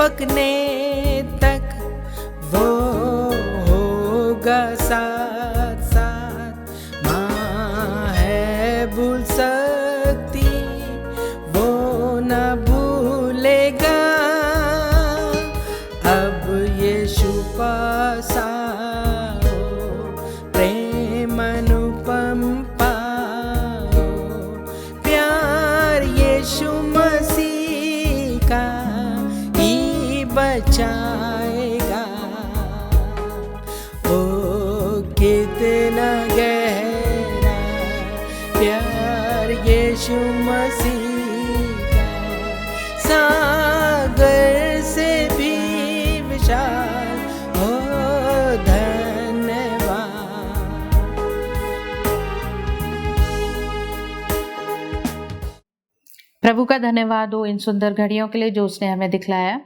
पकने तक वो होगा साथ साथ। माँ है भूल सकती, वो न भूलेगा। अब यीशु पास आओ, प्रेम अनुपम पाओ, प्यार यीशु मसीह का ही बचाएगा। ओ कितना गहरा प्यार यीशु मसीह का, सागर से भी विशाल हो। धन्यवाद। प्रभु का धन्यवाद हो इन सुंदर घड़ियों के लिए जो उसने हमें दिखलाया।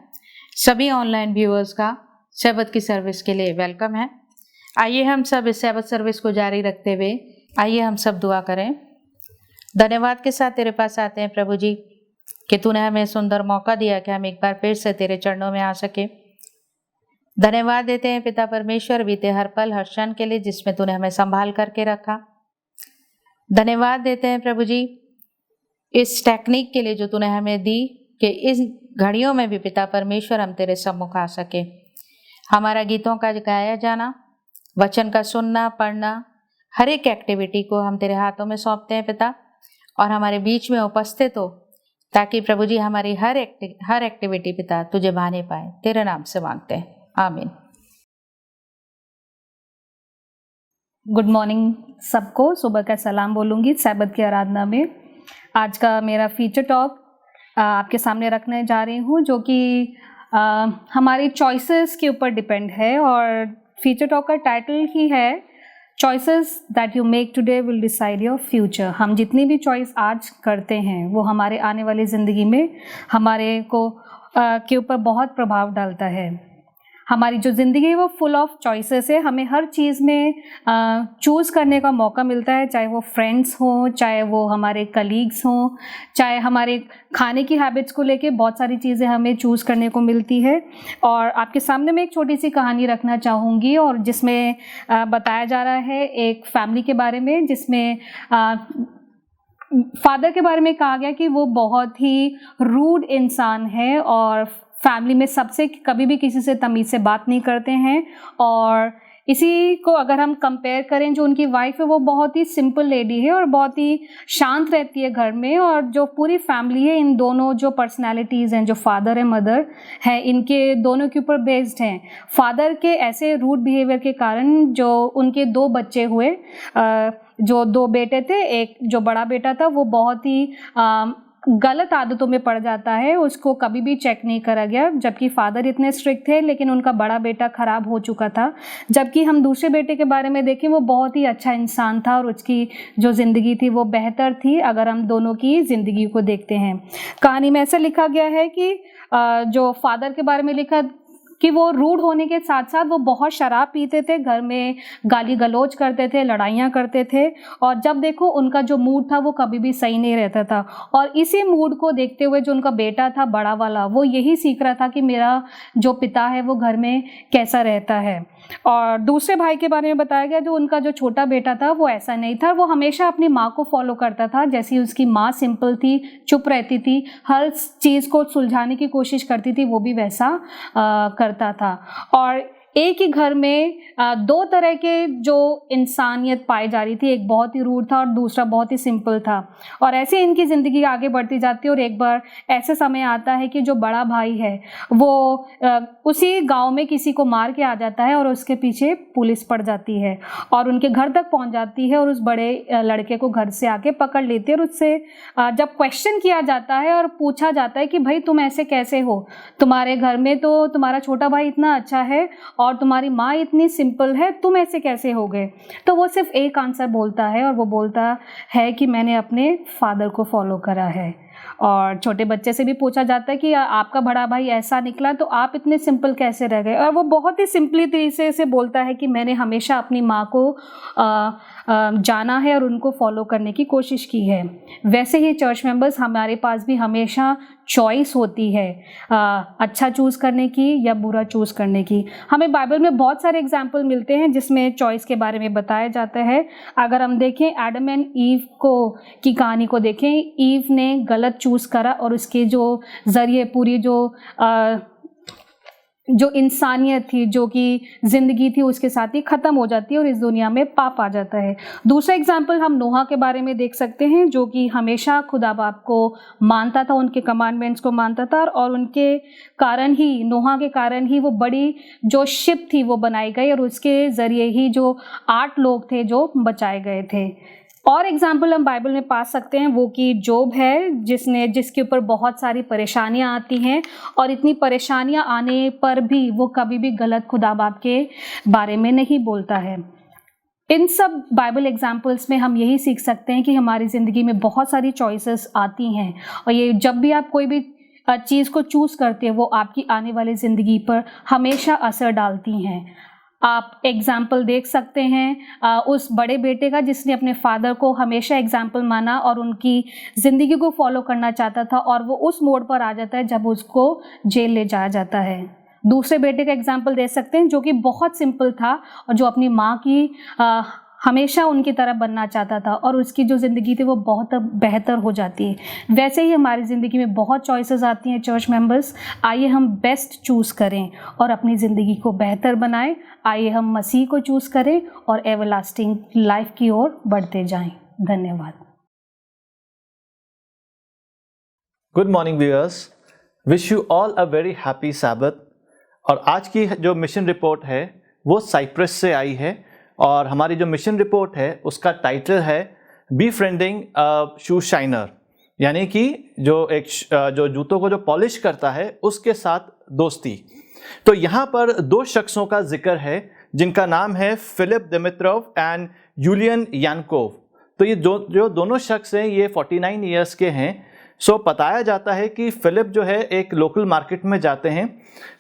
सभी ऑनलाइन व्यूअर्स का शबद की सर्विस के लिए वेलकम है। आइए हम सब इस शबद सर्विस को जारी रखते हुए आइए हम सब दुआ करें। धन्यवाद के साथ तेरे पास आते हैं प्रभु जी कि तूने हमें सुंदर मौका दिया कि हम एक बार फिर से तेरे चरणों में आ सके। धन्यवाद देते हैं पिता परमेश्वर बीते हर पल हर क्षण के लिए जिसमें तूने हमें संभाल करके रखा। धन्यवाद देते हैं प्रभु जी इस टेक्निक के लिए जो तूने हमें दी कि इस घड़ियों में भी पिता परमेश्वर हम तेरे सम्मुख आ सके। हमारा गीतों का गाया जाना, वचन का सुनना पढ़ना, हर एक एक्टिविटी को हम तेरे हाथों में सौंपते हैं पिता, और हमारे बीच में उपस्थित हो ताकि प्रभु जी हमारी हर एक्टिविटी पिता तुझे भाने पाए। तेरे नाम से मांगते हैं, आमीन। गुड मॉर्निंग सबको, सुबह का सलाम बोलूँगी सैबत की आराधना में। आज का मेरा फीचर टॉक आपके सामने रखने जा रही हूँ जो कि हमारी चॉइसेस के ऊपर डिपेंड है, और फीचर टॉक का टाइटल ही है choices that you make today will decide your future. हम जितनी भी चॉइस आज करते हैं वो हमारे आने वाली ज़िंदगी में हमारे को के ऊपर बहुत प्रभाव डालता है। हमारी जो ज़िंदगी है वो फुल ऑफ चॉइसेस है। हमें हर चीज़ में चूज़ करने का मौका मिलता है, चाहे वो फ्रेंड्स हों, चाहे वो हमारे कलीग्स हों, चाहे हमारे खाने की हैबिट्स को लेके बहुत सारी चीज़ें हमें चूज़ करने को मिलती है। और आपके सामने मैं एक छोटी सी कहानी रखना चाहूँगी और जिसमें बताया जा रहा है एक फैमिली के बारे में, जिसमें फादर के बारे में कहा गया कि वो बहुत ही रूड इंसान है और फैमिली में सबसे कभी भी किसी से तमीज़ से बात नहीं करते हैं। और इसी को अगर हम कंपेयर करें, जो उनकी वाइफ है वो बहुत ही सिंपल लेडी है और बहुत ही शांत रहती है घर में, और जो पूरी फैमिली है इन दोनों जो पर्सनालिटीज़ हैं, जो फादर है मदर है, इनके दोनों के ऊपर बेस्ड हैं। फादर के ऐसे रूड बिहेवियर के कारण जो उनके 2 बच्चे हुए, जो 2 बेटे थे, एक जो बड़ा बेटा था वो बहुत ही गलत आदतों में पड़ जाता है, उसको कभी भी चेक नहीं करा गया, जबकि फादर इतने स्ट्रिक्ट थे लेकिन उनका बड़ा बेटा खराब हो चुका था। जबकि हम दूसरे बेटे के बारे में देखें, वो बहुत ही अच्छा इंसान था और उसकी जो ज़िंदगी थी वो बेहतर थी अगर हम दोनों की ज़िंदगी को देखते हैं। कहानी में ऐसा लिखा गया है कि जो फादर के बारे में लिखा कि वो रूड होने के साथ साथ वो बहुत शराब पीते थे, घर में गाली गलौज करते थे, लड़ाइयाँ करते थे, और जब देखो उनका जो मूड था वो कभी भी सही नहीं रहता था। और इसी मूड को देखते हुए जो उनका बेटा था बड़ा वाला, वो यही सीख रहा था कि मेरा जो पिता है वो घर में कैसा रहता है। और दूसरे भाई के बारे में बताया गया, जो उनका जो छोटा बेटा था वो ऐसा नहीं था, वो हमेशा अपनी माँ को फॉलो करता था। जैसी उसकी माँ सिंपल थी, चुप रहती थी, हर चीज़ को सुलझाने की कोशिश करती थी, वो भी वैसा करता था। और एक ही घर में 2 तरह के जो इंसानियत पाई जा रही थी, एक बहुत ही रूड था और दूसरा बहुत ही सिंपल था। और ऐसे इनकी ज़िंदगी आगे बढ़ती जाती है और एक बार ऐसे समय आता है कि जो बड़ा भाई है वो उसी गांव में किसी को मार के आ जाता है और उसके पीछे पुलिस पड़ जाती है और उनके घर तक पहुंच जाती है और उस बड़े लड़के को घर से आके पकड़ लेती है। और उससे जब क्वेश्चन किया जाता है और पूछा जाता है कि भाई तुम ऐसे कैसे हो, तुम्हारे घर में तो तुम्हारा छोटा भाई इतना अच्छा है और तुम्हारी माँ इतनी सिंपल है, तुम ऐसे कैसे हो गए, तो वो सिर्फ एक आंसर बोलता है और वो बोलता है कि मैंने अपने फादर को फॉलो करा है। और छोटे बच्चे से भी पूछा जाता है कि आपका बड़ा भाई ऐसा निकला तो आप इतने सिंपल कैसे रह गए, और वो बहुत ही सिंपली तरीके से बोलता है कि मैंने हमेशा अपनी माँ को जाना है और उनको फॉलो करने की कोशिश की है। वैसे ही चर्च मेंबर्स, हमारे पास भी हमेशा चॉइस होती है अच्छा चूज़ करने की या बुरा चूज़ करने की। हमें बाइबल में बहुत सारे एग्जाम्पल मिलते हैं जिसमें चॉइस के बारे में बताया जाता है। अगर हम देखें एडम एंड ईव की कहानी को देखें, ईव ने गलत चूज़ करा और उसके जो ज़रिए पूरी जो इंसानियत थी, जो कि ज़िंदगी थी, उसके साथ ही ख़त्म हो जाती है और इस दुनिया में पाप आ जाता है। दूसरा एग्जाम्पल हम नोहा के बारे में देख सकते हैं, जो कि हमेशा खुदा बाप को मानता था, उनके कमांडमेंट्स को मानता था, और उनके कारण ही, नोहा के कारण ही वो बड़ी जो शिप थी वो बनाई गई और उसके ज़रिए ही जो 8 लोग थे जो बचाए गए थे। और एग्जाम्पल हम बाइबल में पा सकते हैं वो कि जोब है, जिसके ऊपर बहुत सारी परेशानियां आती हैं, और इतनी परेशानियां आने पर भी वो कभी भी गलत खुदा बाप के बारे में नहीं बोलता है। इन सब बाइबल एग्जाम्पल्स में हम यही सीख सकते हैं कि हमारी ज़िंदगी में बहुत सारी चॉइसेस आती हैं, और ये जब भी आप कोई भी चीज़ को चूज़ करते हैं वो आपकी आने वाली ज़िंदगी पर हमेशा असर डालती हैं। आप एग्जाम्पल देख सकते हैं उस बड़े बेटे का जिसने अपने फादर को हमेशा एग्जाम्पल माना और उनकी ज़िंदगी को फॉलो करना चाहता था, और वो उस मोड़ पर आ जाता है जब उसको जेल ले जाया जाता है। दूसरे बेटे का एग्जाम्पल दे सकते हैं जो कि बहुत सिंपल था और जो अपनी माँ की हमेशा उनकी तरह बनना चाहता था, और उसकी जो ज़िंदगी थी वो बहुत बेहतर हो जाती है। वैसे ही हमारी ज़िंदगी में बहुत चॉइसेस आती हैं चर्च मेंबर्स। आइए हम बेस्ट चूज़ करें और अपनी ज़िंदगी को बेहतर बनाएं। आइए हम मसीह को चूज़ करें और एवरलास्टिंग लाइफ की ओर बढ़ते जाएं। धन्यवाद। Good morning viewers, wish you all a very happy Sabbath. और आज की जो मिशन रिपोर्ट है वो साइप्रस से आई है, और हमारी जो मिशन रिपोर्ट है उसका टाइटल है बी फ्रेंडिंग शू शाइनर, यानी कि जो जूतों को जो पॉलिश करता है उसके साथ दोस्ती। तो यहाँ पर 2 शख्सों का जिक्र है जिनका नाम है फिलिप दिमित्रोव एंड यूलियन यानकोव। तो ये जो दोनों शख्स हैं ये 49 ईयर्स के हैं। सो बताया जाता है कि फिलिप जो है एक लोकल मार्केट में जाते हैं,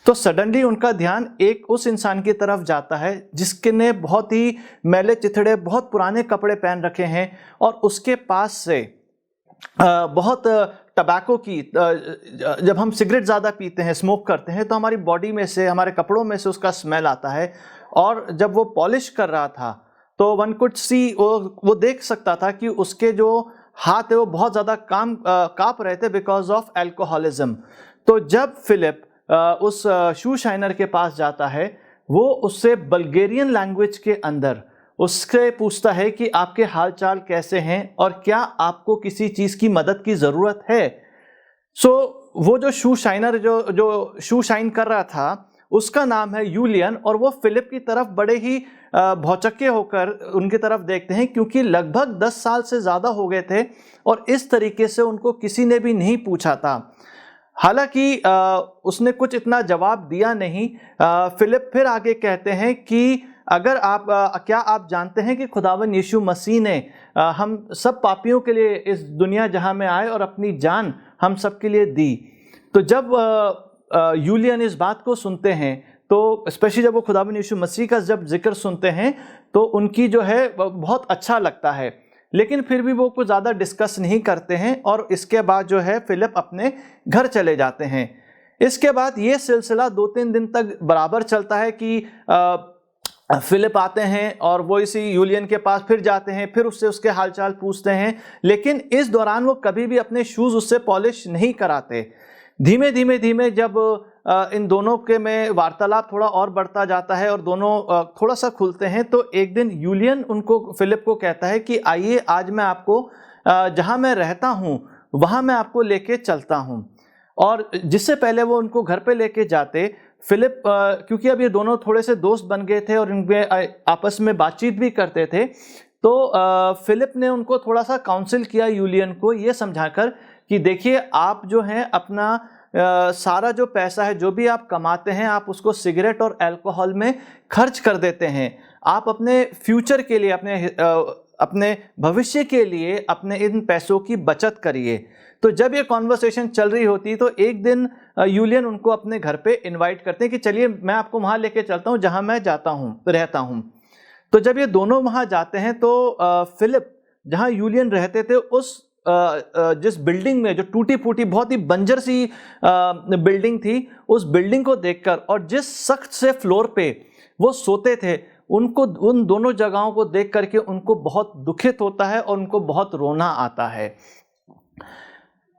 तो सडनली उनका ध्यान एक उस इंसान की तरफ जाता है जिसके ने बहुत ही मैले चिथड़े, बहुत पुराने कपड़े पहन रखे हैं, और उसके पास से बहुत टबैको की, जब हम सिगरेट ज़्यादा पीते हैं, स्मोक करते हैं, तो हमारी बॉडी में से, हमारे कपड़ों में से उसका स्मेल आता है। और जब वो पॉलिश कर रहा था तो वन कुड सी, वो देख सकता था कि उसके जो हाथ है वो बहुत ज़्यादा काँप रहे थे बिकॉज ऑफ एल्कोहलिज्म। तो जब फिलिप उस शू शाइनर के पास जाता है, वो उससे बल्गेरियन लैंग्वेज के अंदर उससे पूछता है कि आपके हाल चाल कैसे हैं और क्या आपको किसी चीज़ की मदद की ज़रूरत है। सो वो जो शू शाइनर जो शू शाइन कर रहा था उसका नाम है यूलियन, और वो फिलिप की तरफ बड़े ही भौचक्के होकर उनकी तरफ देखते हैं, क्योंकि लगभग 10 साल से ज़्यादा हो गए थे और इस तरीके से उनको किसी ने भी नहीं पूछा था। हालांकि उसने कुछ इतना जवाब दिया नहीं। फिलिप फिर आगे कहते हैं कि अगर क्या आप जानते हैं कि खुदावन यीशु मसीह ने हम सब पापियों के लिए इस दुनिया जहां में आए और अपनी जान हम सब के लिए दी। तो जब यूलियन इस बात को सुनते हैं, तो स्पेशली जब वो खुदावन यीशु मसीह का जब जिक्र सुनते हैं तो उनकी जो है बहुत अच्छा लगता है, लेकिन फिर भी वो कुछ ज़्यादा डिस्कस नहीं करते हैं, और इसके बाद जो है फिलिप अपने घर चले जाते हैं। इसके बाद ये सिलसिला 2-3 दिन तक बराबर चलता है कि फिलिप आते हैं और वो इसी यूलियन के पास फिर जाते हैं, फिर उससे उसके हालचाल पूछते हैं, लेकिन इस दौरान वो कभी भी अपने शूज़ उससे पॉलिश नहीं कराते। धीमे धीमे जब इन दोनों के में वार्तालाप थोड़ा और बढ़ता जाता है और दोनों थोड़ा सा खुलते हैं, तो एक दिन यूलियन उनको फिलिप को कहता है कि आइए आज मैं आपको जहां मैं रहता हूं वहां मैं आपको लेके चलता हूं। और जिससे पहले वो उनको घर पे लेके जाते, फिलिप क्योंकि अब ये दोनों थोड़े से दोस्त बन गए थे और इनमें आपस में बातचीत भी करते थे, तो फिलिप ने उनको थोड़ा सा काउंसिल किया यूलियन को, ये समझाकर कि देखिए आप जो हैं अपना सारा जो पैसा है जो भी आप कमाते हैं आप उसको सिगरेट और अल्कोहल में खर्च कर देते हैं। आप अपने फ्यूचर के लिए, अपने अपने भविष्य के लिए अपने इन पैसों की बचत करिए। तो जब ये कॉन्वर्सेशन चल रही होती तो एक दिन यूलियन उनको अपने घर पे इनवाइट करते हैं कि चलिए मैं आपको वहाँ लेके चलता हूँ जहाँ मैं रहता हूँ। तो जब ये दोनों वहाँ जाते हैं तो फिलिप जहाँ यूलियन रहते थे उस जिस बिल्डिंग में, जो टूटी फूटी बहुत ही बंजर सी बिल्डिंग थी, उस बिल्डिंग को देखकर और जिस सख्त से फ्लोर पे वो सोते थे, उनको उन दोनों जगहों को देख करके उनको बहुत दुखित होता है और उनको बहुत रोना आता है।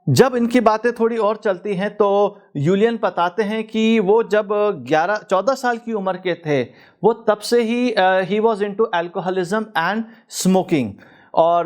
जब इनकी बातें थोड़ी और चलती हैं तो यूलियन बताते हैं कि वो जब 14 साल की उम्र के थे, वो तब से he was into alcoholism and smoking. और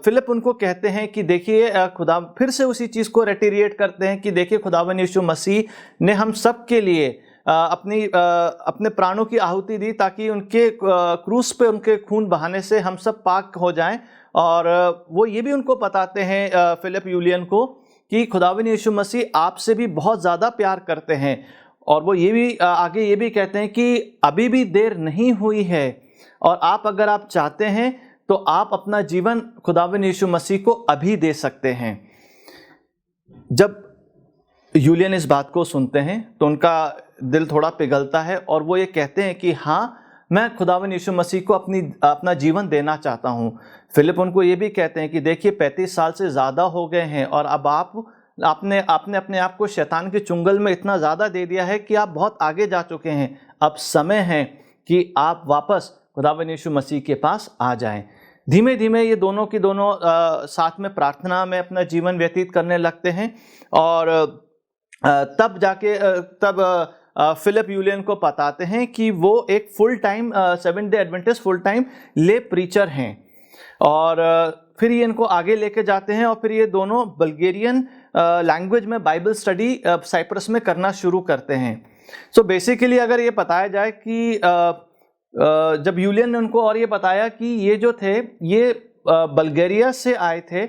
फिलिप उनको कहते हैं कि देखिए खुदा, फिर से उसी चीज़ को रेटिरिएट करते हैं कि देखिए खुदावन यीशु मसीह ने हम सब के लिए अपने प्राणों की आहुति दी ताकि उनके क्रूस पे उनके खून बहाने से हम सब पाक हो जाएं। और वो ये भी उनको बताते हैं फिलिप यूलियन को कि खुदावन यीशु मसीह आपसे भी बहुत ज़्यादा प्यार करते हैं। और वो ये भी आगे ये भी कहते हैं कि अभी भी देर नहीं हुई है और अगर आप चाहते हैं तो आप अपना जीवन खुदावन यीशु मसीह को अभी दे सकते हैं। जब यूलियन इस बात को सुनते हैं तो उनका दिल थोड़ा पिघलता है और वो ये कहते हैं कि हाँ, मैं खुदावन यीशु मसीह को अपना जीवन देना चाहता हूँ। फिलिप उनको ये भी कहते हैं कि देखिए 35 साल से ज़्यादा हो गए हैं और अब आपने अपने आप को शैतान के चुंगल में इतना ज़्यादा दे दिया है कि आप बहुत आगे जा चुके हैं। अब समय है कि आप वापस खुदावन यीशु मसीह के पास आ जाएं। धीमे धीमे ये दोनों की दोनों साथ में प्रार्थना में अपना जीवन व्यतीत करने लगते हैं। और तब फिलिप यूलियन को बताते हैं कि वो एक full time 7 day Adventist full time ले प्रीचर हैं। और फिर ये इनको आगे लेके जाते हैं और फिर ये दोनों बल्गेरियन लैंग्वेज में बाइबल स्टडी साइप्रस में करना शुरू करते हैं। सो बेसिकली अगर ये बताया जाए कि जब यूलियन ने उनको और ये बताया कि ये जो थे ये बल्गेरिया से आए थे,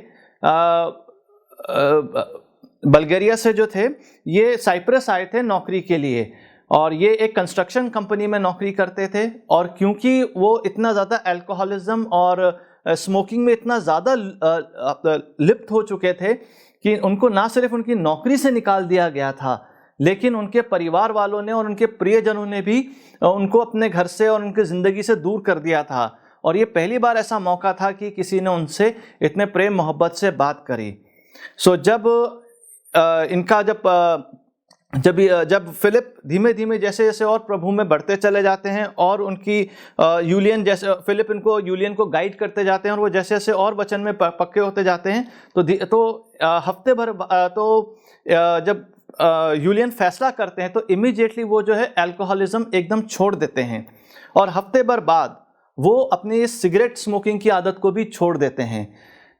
बल्गेरिया से जो थे ये साइप्रस आए थे नौकरी के लिए और ये एक कंस्ट्रक्शन कंपनी में नौकरी करते थे। और क्योंकि वो इतना ज़्यादा अल्कोहलिज्म और स्मोकिंग में इतना ज़्यादा लिप्त हो चुके थे कि उनको ना सिर्फ उनकी नौकरी से निकाल दिया गया था, लेकिन उनके परिवार वालों ने और उनके प्रियजनों ने भी उनको अपने घर से और उनकी ज़िंदगी से दूर कर दिया था। और ये पहली बार ऐसा मौका था कि किसी ने उनसे इतने प्रेम मोहब्बत से बात करी। सो जब फिलिप धीमे धीमे जैसे जैसे और प्रभु में बढ़ते चले जाते हैं और उनकी फिलिप इनको यूलियन को गाइड करते जाते हैं और वो जैसे जैसे और वचन में पक्के होते जाते हैं तो हफ्ते भर जब यूलियन फैसला करते हैं तो इमीडिएटली वो जो है अल्कोहलिज्म एकदम छोड़ देते हैं और हफ्ते भर बाद वो अपनी सिगरेट स्मोकिंग की आदत को भी छोड़ देते हैं।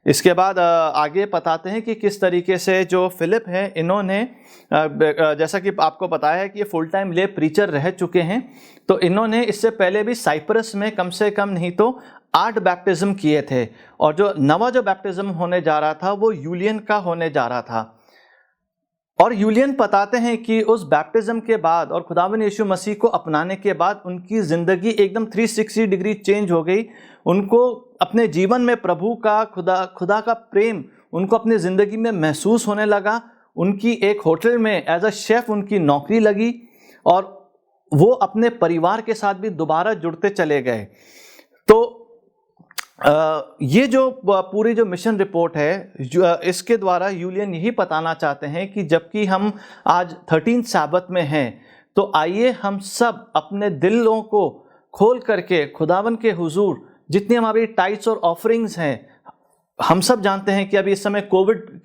इसके बाद आगे बताते हैं कि किस तरीके से जो फिलिप हैं इन्होंने जैसा कि आपको बताया है कि ये फुल टाइम ले प्रीचर रह चुके हैं, तो इन्होंने इससे पहले भी साइप्रस में कम से कम नहीं तो 8 बैप्टिज्म किए थे और जो नवा जो बैप्टिज्म होने जा रहा था वो यूलियन का होने जा रहा था। और यूलियन बताते हैं कि उस बैप्टिज्म के बाद और खुदावन यीशु मसीह को अपनाने के बाद उनकी ज़िंदगी एकदम 360 डिग्री चेंज हो गई। उनको अपने जीवन में प्रभु का खुदा का प्रेम उनको अपनी ज़िंदगी में महसूस होने लगा। उनकी एक होटल में एज अ शेफ़ उनकी नौकरी लगी और वो अपने परिवार के साथ भी दोबारा जुड़ते चले गए। तो ये जो पूरी जो मिशन रिपोर्ट है इसके द्वारा यूलियन यही बताना चाहते हैं कि जबकि हम आज 13 सैबत में हैं तो आइए हम सब अपने दिलों को खोल करके खुदावन के हुजूर जितनी हमारी टाइट्स और ऑफरिंग्स हैं, हम सब जानते हैं कि अभी इस समय कोविड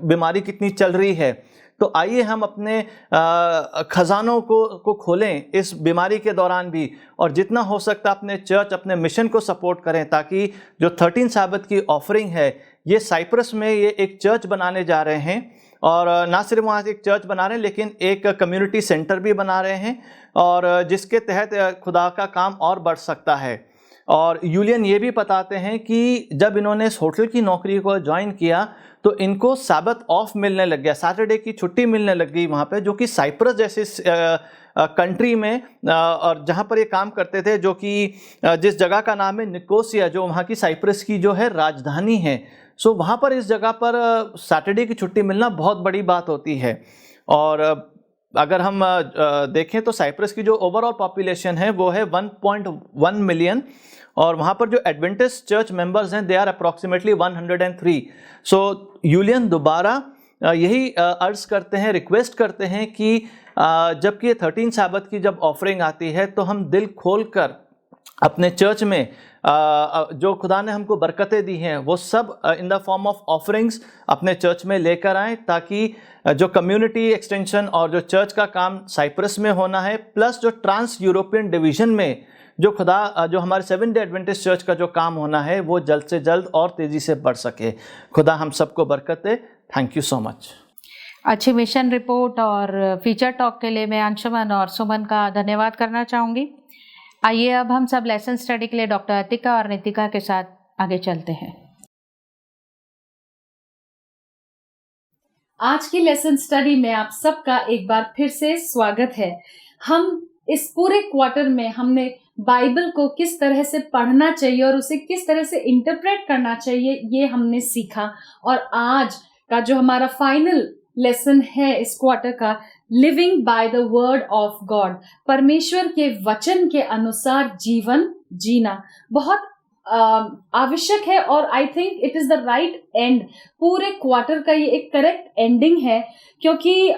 बीमारी कितनी चल रही है, तो आइए हम अपने खजानों को खोलें इस बीमारी के दौरान भी और जितना हो सकता है अपने चर्च अपने मिशन को सपोर्ट करें ताकि जो 13 सैबत की ऑफरिंग है ये साइप्रस में ये एक चर्च बनाने जा रहे हैं और ना सिर्फ वहाँ एक चर्च बना रहे हैं लेकिन एक कम्युनिटी सेंटर भी बना रहे हैं और जिसके तहत खुदा का काम और बढ़ सकता है। और यूलियन ये भी बताते हैं कि जब इन्होंने इस होटल की नौकरी को ज्वाइन किया तो इनको सैबथ ऑफ मिलने लग गया, सैटरडे की छुट्टी मिलने लग गई वहाँ पे, जो कि साइप्रस जैसे कंट्री में और जहाँ पर ये काम करते थे, जो कि जिस जगह का नाम है निकोसिया, जो वहाँ की साइप्रस की जो है राजधानी है। सो वहाँ पर इस जगह पर सैटरडे की छुट्टी मिलना बहुत बड़ी बात होती है। और अगर हम देखें तो साइप्रस की जो ओवरऑल पॉपुलेशन है वो है 1.1 मिलियन, और वहाँ पर जो एडवेंटिस्ट चर्च मेंबर्स हैं दे आर अप्रॉक्सीमेटली 103। सो यूलियन दोबारा यही अर्ज करते हैं, रिक्वेस्ट करते हैं कि जबकि ये 13 सैबथ की जब ऑफरिंग आती है तो हम दिल खोल कर अपने चर्च में जो खुदा ने हमको बरकतें दी हैं वो सब in the form of offerings अपने चर्च में लेकर आएँ, ताकि जो कम्युनिटी एक्सटेंशन और जो चर्च का काम साइप्रस में होना है, प्लस जो ट्रांस यूरोपियन डिवीज़न में जो हमारे 7 डे एडवेंटिस्ट चर्च का जो काम होना है वो जल्द से जल्द और तेज़ी से बढ़ सके। खुदा हम सबको बरकत दे। Thank you so much. अच्छी मिशन रिपोर्ट और फीचर टॉक के लिए मैं अंशुमन और सुमन का धन्यवाद करना चाहूँगी। आइए अब हम सब लेसन स्टडी के लिए डॉक्टर अतिका और नितिका के साथ आगे चलते हैं। आज की लेसन स्टडी में आप सबका एक बार फिर से स्वागत है। हम इस पूरे क्वार्टर में हमने बाइबल को किस तरह से पढ़ना चाहिए और उसे किस तरह से इंटरप्रेट करना चाहिए ये हमने सीखा, और आज का जो हमारा फाइनल लेसन है इस क्वार्टर का, living by the word of God, परमेश्वर के वचन के अनुसार जीवन जीना, बहुत आवश्यक है। और I think it is the right and. पूरे क्वार्टर का ये एक करेक्ट एंडिंग है, क्योंकि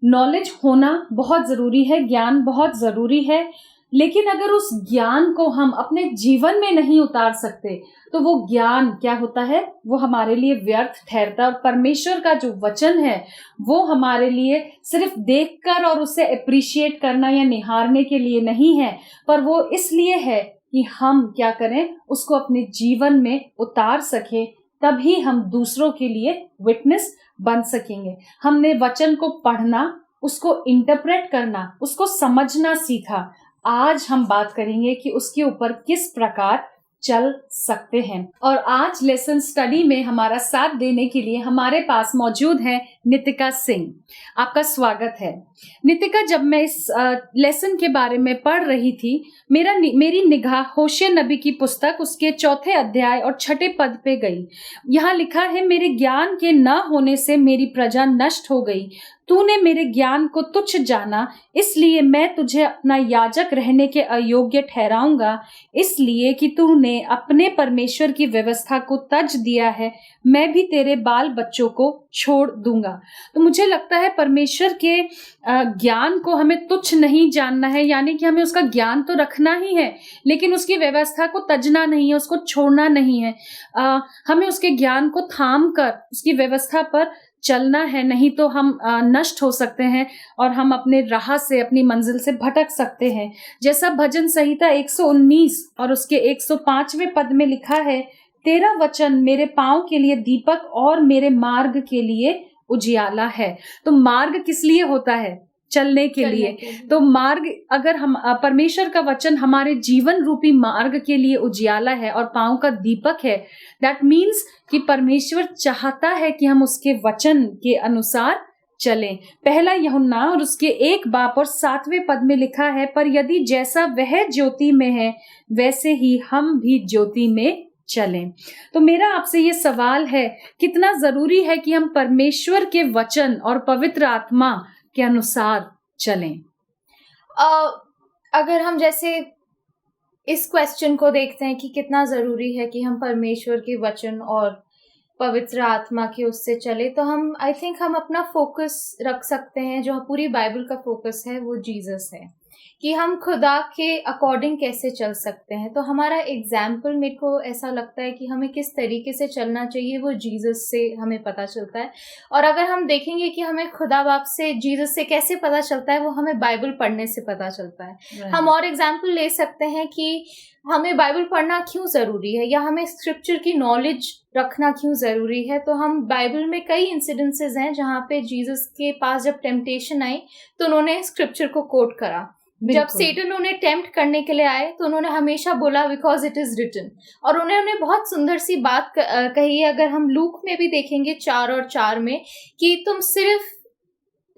नॉलेज होना बहुत जरूरी है, ज्ञान बहुत जरूरी है, लेकिन अगर उस ज्ञान को हम अपने जीवन में नहीं उतार सकते तो वो ज्ञान क्या होता है, वो हमारे लिए व्यर्थ ठहरता है। और परमेश्वर का जो वचन है वो हमारे लिए सिर्फ देखकर और उसे अप्रिशिएट करना या निहारने के लिए नहीं है, पर वो इसलिए है कि हम क्या करें, उसको अपने जीवन में उतार सकें, तभी हम दूसरों के लिए विटनेस बन सकेंगे। हमने वचन को पढ़ना, उसको इंटरप्रेट करना, उसको समझना सीखा। आज हम बात करेंगे कि उसके ऊपर किस प्रकार चल सकते हैं। और आज लेसन स्टडी में हमारा साथ देने के लिए हमारे पास मौजूद है नितिका सिंह। आपका स्वागत है। नितिका, जब मैं इस लेसन के बारे में पढ़ रही थी, मेरी निगाह होशिया नबी की पुस्तक उसके 4 अध्याय और 6 पद पे गई। यहाँ लिखा है, मेरे ज्ञान के न होने से मेरी प्रजा नष्ट हो गई। तूने मेरे ज्ञान को तुच्छ जाना, इसलिए मैं तुझे अपना याजक रहने के अयोग्य ठहराऊंगा, इसलिए कि तूने अपने परमेश्वर की व्यवस्था को तज दिया है। मैं भी तेरे बाल बच्चों को छोड़ दूंगा। तो मुझे लगता है परमेश्वर के ज्ञान को हमें तुच्छ नहीं जानना है, यानी कि हमें उसका ज्ञान तो रखना ही है, लेकिन उसकी व्यवस्था को तजना नहीं है, उसको छोड़ना नहीं है। हमें उसके ज्ञान को थाम कर उसकी व्यवस्था पर चलना है, नहीं तो हम नष्ट हो सकते हैं और हम अपने राह से, अपनी मंजिल से भटक सकते हैं। जैसा भजन संहिता 119 और उसके 105वें पद में लिखा है, तेरा वचन मेरे पांव के लिए दीपक और मेरे मार्ग के लिए उजियाला है। तो मार्ग किस लिए होता है? चलने के लिए। तो मार्ग, अगर हम परमेश्वर का वचन हमारे जीवन रूपी मार्ग के लिए उजियाला है और पांव का दीपक है, दैट मीन्स कि परमेश्वर चाहता है कि हम उसके वचन के अनुसार चलें। पहला यूहन्ना और उसके 1:7 पद में लिखा है, पर यदि जैसा वह ज्योति में है वैसे ही हम भी ज्योति में चलें। तो मेरा आपसे ये सवाल है, कितना जरूरी है कि हम परमेश्वर के वचन और पवित्र आत्मा के अनुसार चलें? अगर हम जैसे इस क्वेश्चन को देखते हैं कि कितना ज़रूरी है कि हम परमेश्वर के वचन और पवित्र आत्मा के उससे चले, तो हम आई थिंक हम अपना फोकस रख सकते हैं, जो पूरी बाइबल का फोकस है वो जीसस है, कि हम खुदा के अकॉर्डिंग कैसे चल सकते हैं। तो हमारा एग्जाम्पल, मेरे को ऐसा लगता है कि हमें किस तरीके से चलना चाहिए वो जीसस से हमें पता चलता है। और अगर हम देखेंगे कि हमें खुदा बाप से, जीसस से कैसे पता चलता है, वो हमें बाइबल पढ़ने से पता चलता है। हम और एग्जाम्पल ले सकते हैं कि हमें बाइबल पढ़ना क्यों ज़रूरी है, या हमें स्क्रिप्चर की नॉलेज रखना क्यों ज़रूरी है। तो हम बाइबल में कई इंसिडेंसेस हैं जहाँ पे जीसस के पास जब टेम्पटेशन आई तो उन्होंने स्क्रिप्चर को कोट करा। जब सेटन उन्हें टेम्प्ट करने के लिए आए तो उन्होंने हमेशा बोला बिकॉज इट इज रिटन, और उन्होंने बहुत सुंदर सी बात कही है। अगर हम लूक में भी देखेंगे 4:4 में, कि तुम सिर्फ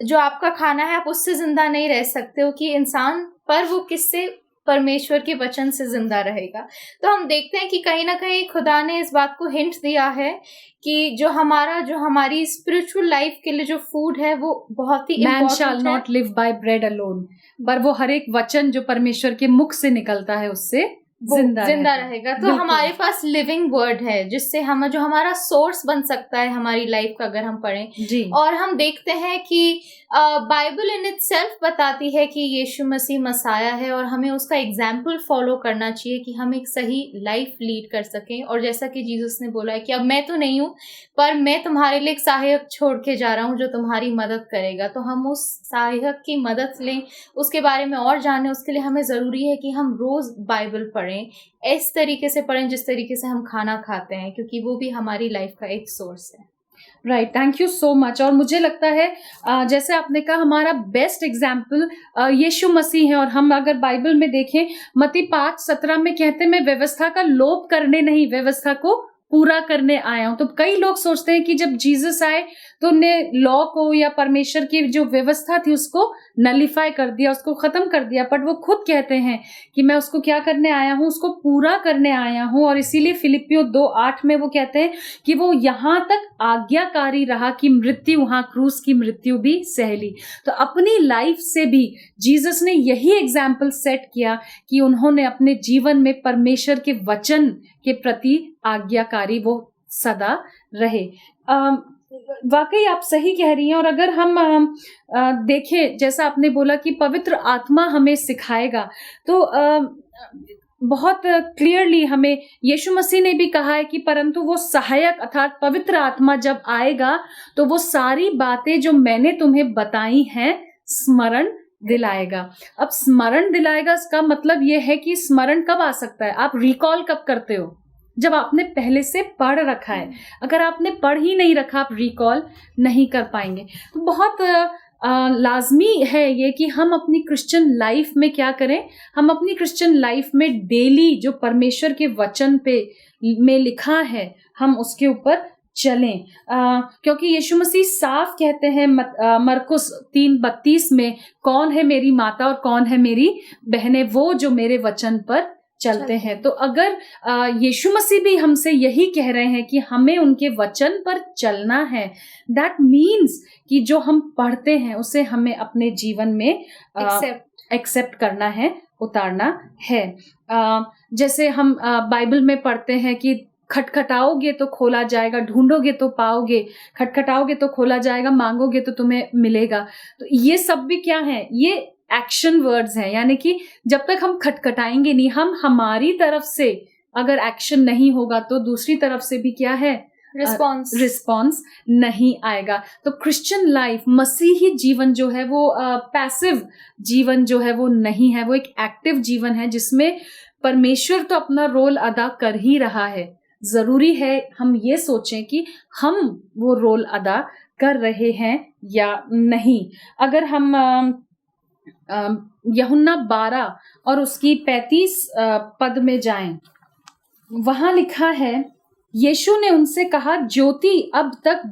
जो आपका खाना है आप उससे जिंदा नहीं रह सकते हो, कि इंसान पर वो किससे, परमेश्वर के वचन से जिंदा रहेगा। तो हम देखते हैं कि कहीं ना कहीं खुदा ने इस बात को हिंट दिया है कि जो हमारी स्पिरिचुअल लाइफ के लिए जो फूड है वो बहुत ही man shall not live by bread alone, पर वो हर एक वचन जो परमेश्वर के मुख से निकलता है उससे जिंदा रहेगा। तो हमारे पास लिविंग वर्ड है जिससे हम, जो हमारा सोर्स बन सकता है हमारी लाइफ का, अगर हम पढ़ें जी। और हम देखते हैं कि बाइबल इन इटसेल्फ बताती है कि यीशु मसीह मसाया है, और हमें उसका एग्जाम्पल फॉलो करना चाहिए कि हम एक सही लाइफ लीड कर सकें। और जैसा कि जीसस ने बोला है कि अब मैं तो नहीं हूँ, पर मैं तुम्हारे लिए एक सहायक छोड़ के जा रहा हूँ जो तुम्हारी मदद करेगा। तो हम उस सहायक की मदद लें, उसके बारे में और जानें। उसके लिए हमें ज़रूरी है कि हम रोज़ बाइबल पढ़ें, इस तरीके से पढ़ें जिस तरीके से हम खाना खाते हैं, क्योंकि वो भी हमारी लाइफ का एक सोर्स है। Right, thank you so much. और मुझे लगता है जैसे आपने कहा, हमारा बेस्ट एग्जाम्पल यीशु मसीह है। और हम अगर बाइबल में देखें, मत्ती 5:17 में कहते हैं, मैं व्यवस्था का लोप करने नहीं, व्यवस्था को पूरा करने आया हूं। तो कई लोग सोचते हैं कि जब जीसस आए तो उन्होंने लॉ को या परमेश्वर की जो व्यवस्था थी उसको नलिफाई कर दिया, उसको खत्म कर दिया। बट वो खुद कहते हैं कि मैं उसको क्या करने आया हूं, उसको पूरा करने आया हूं। और इसीलिए फिलिपियों 2:8 में वो कहते हैं कि वो यहां तक आज्ञाकारी रहा कि मृत्यु, वहां क्रूस की मृत्यु भी सह ली। तो अपनी लाइफ से भी जीसस ने यही एग्जाम्पल सेट किया कि उन्होंने अपने जीवन में परमेश्वर के वचन के प्रति आज्ञाकारी वो सदा रहे। वाकई आप सही कह रही हैं। और अगर हम देखें, जैसा आपने बोला कि पवित्र आत्मा हमें सिखाएगा, तो बहुत क्लियरली हमें यीशु मसीह ने भी कहा है कि परंतु वो सहायक अर्थात पवित्र आत्मा जब आएगा तो वो सारी बातें जो मैंने तुम्हें बताई हैं स्मरण दिलाएगा। अब स्मरण दिलाएगा, इसका मतलब ये है कि स्मरण कब आ सकता है, आप रिकॉल कब करते हो, जब आपने पहले से पढ़ रखा है। अगर आपने पढ़ ही नहीं रखा, आप रिकॉल नहीं कर पाएंगे। तो बहुत लाजमी है ये कि हम अपनी क्रिश्चियन लाइफ में क्या करें, हम अपनी क्रिश्चियन लाइफ में डेली जो परमेश्वर के वचन पे में लिखा है हम उसके ऊपर चलें। क्योंकि यीशु मसीह साफ कहते हैं मरकुस 3:32 में, कौन है मेरी माता और कौन है मेरी बहनें, वो जो मेरे वचन पर चलते हैं। तो अगर यीशु मसीह भी हमसे यही कह रहे हैं कि हमें उनके वचन पर चलना है, दैट मीन्स कि जो हम पढ़ते हैं उसे हमें अपने जीवन में एक्सेप्ट करना है, उतारना है। जैसे हम बाइबल में पढ़ते हैं कि खटखटाओगे तो खोला जाएगा, ढूंढोगे तो पाओगे, खटखटाओगे तो खोला जाएगा, मांगोगे तो तुम्हें मिलेगा। तो ये सब भी क्या है, ये एक्शन वर्ड्स हैं। यानी कि जब तक हम खटखटाएंगे नहीं, हम हमारी तरफ से अगर एक्शन नहीं होगा तो दूसरी तरफ से भी क्या है, रिस्पॉन्स नहीं आएगा। तो क्रिश्चियन लाइफ, मसीही जीवन जो है वो पैसिव जीवन जो है वो नहीं है, वो एक एक्टिव जीवन है जिसमें परमेश्वर तो अपना रोल अदा कर ही रहा है। जरूरी है हम ये सोचें कि हम वो रोल अदा कर रहे हैं या नहीं। अगर हम यूहन्ना 12 और उसकी 35 पद में जाएं, वहां लिखा है, यीशु ने उनसे कहा, ज्योति अब तक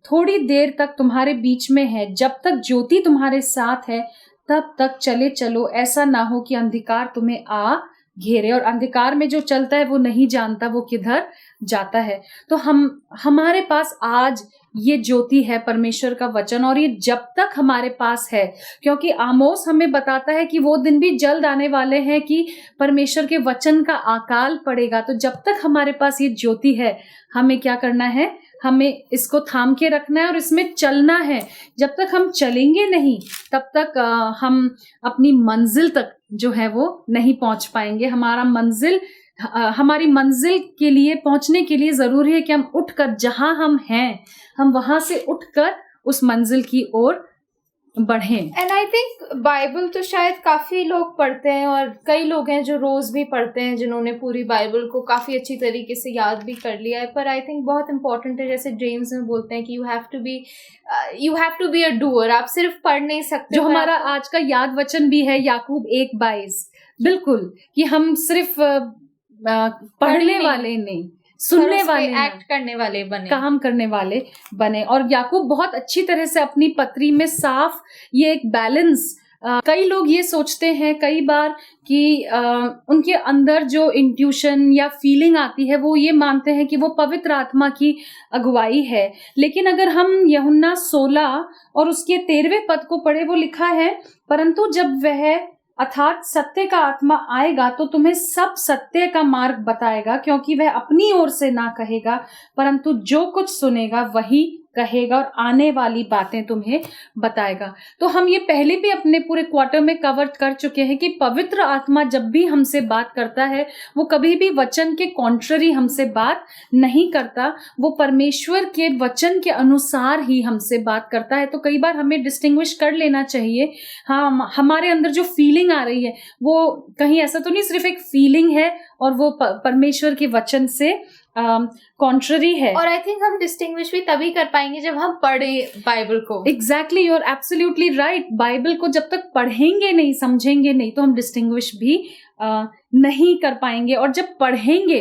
थोड़ी देर तक तुम्हारे बीच में है, जब तक ज्योति तुम्हारे साथ है तब तक चले चलो, ऐसा ना हो कि अंधकार तुम्हें आ घेरे। और अंधकार में जो चलता है वो नहीं जानता वो किधर जाता है। तो हमारे पास आज ये ज्योति है, परमेश्वर का वचन, और ये जब तक हमारे पास है, क्योंकि आमोस हमें बताता है कि वो दिन भी जल्द आने वाले हैं कि परमेश्वर के वचन का अकाल पड़ेगा। तो जब तक हमारे पास ये ज्योति है, हमें क्या करना है, हमें इसको थाम के रखना है और इसमें चलना है। जब तक हम चलेंगे नहीं तब तक हम अपनी मंजिल तक जो है वो नहीं पहुंच पाएंगे। हमारी मंजिल के लिए पहुंचने के लिए जरूरी है कि हम उठकर, जहां हम हैं, हम वहां से उठकर उस मंजिल की ओर बढ़ें। एंड आई थिंक बाइबल तो शायद काफी लोग पढ़ते हैं और कई लोग हैं जो रोज भी पढ़ते हैं, जिन्होंने पूरी बाइबल को काफी अच्छी तरीके से याद भी कर लिया है। पर आई थिंक बहुत इंपॉर्टेंट है, जैसे जेम्स में बोलते हैं कि you have to be a doer. आप सिर्फ पढ़ नहीं सकते। जो हमारा आज का याद वचन भी है याकूब 1:22, बिल्कुल, कि हम सिर्फ पढ़ने वाले नहीं, सुनने वाले, एक्ट करने वाले बने, काम करने वाले बने। और याकूब बहुत अच्छी तरह से अपनी पत्री में साफ ये एक बैलेंस, कई लोग ये सोचते हैं कई बार कि उनके अंदर जो इंट्यूशन या फीलिंग आती है वो ये मानते हैं कि वो पवित्र आत्मा की अगुवाई है। लेकिन अगर हम यूहन्ना 16 और उसके 13वें पद को पढ़े, वो लिखा है, परंतु जब वह अर्थात सत्य का आत्मा आएगा तो तुम्हें सब सत्य का मार्ग बताएगा, क्योंकि वह अपनी ओर से ना कहेगा, परंतु जो कुछ सुनेगा वही कहेगा और आने वाली बातें तुम्हें बताएगा। तो हम ये पहले भी अपने पूरे क्वार्टर में कवर कर चुके हैं कि पवित्र आत्मा जब भी हमसे बात करता है वो कभी भी वचन के कॉन्ट्ररी हमसे बात नहीं करता, वो परमेश्वर के वचन के अनुसार ही हमसे बात करता है। तो कई बार हमें डिस्टिंग्विश कर लेना चाहिए, हाँ हमारे अंदर जो फीलिंग आ रही है वो कहीं ऐसा तो नहीं सिर्फ एक फीलिंग है और वो परमेश्वर के वचन से कॉन्ट्ररी है। और आई थिंक हम डिस्टिंग्विश भी तभी कर पाएंगे जब हम पढ़े बाइबल को। Exactly, you are absolutely right. Bible को जब तक पढ़ेंगे नहीं, समझेंगे नहीं, तो हम डिस्टिंग्विश भी नहीं कर पाएंगे। और जब पढ़ेंगे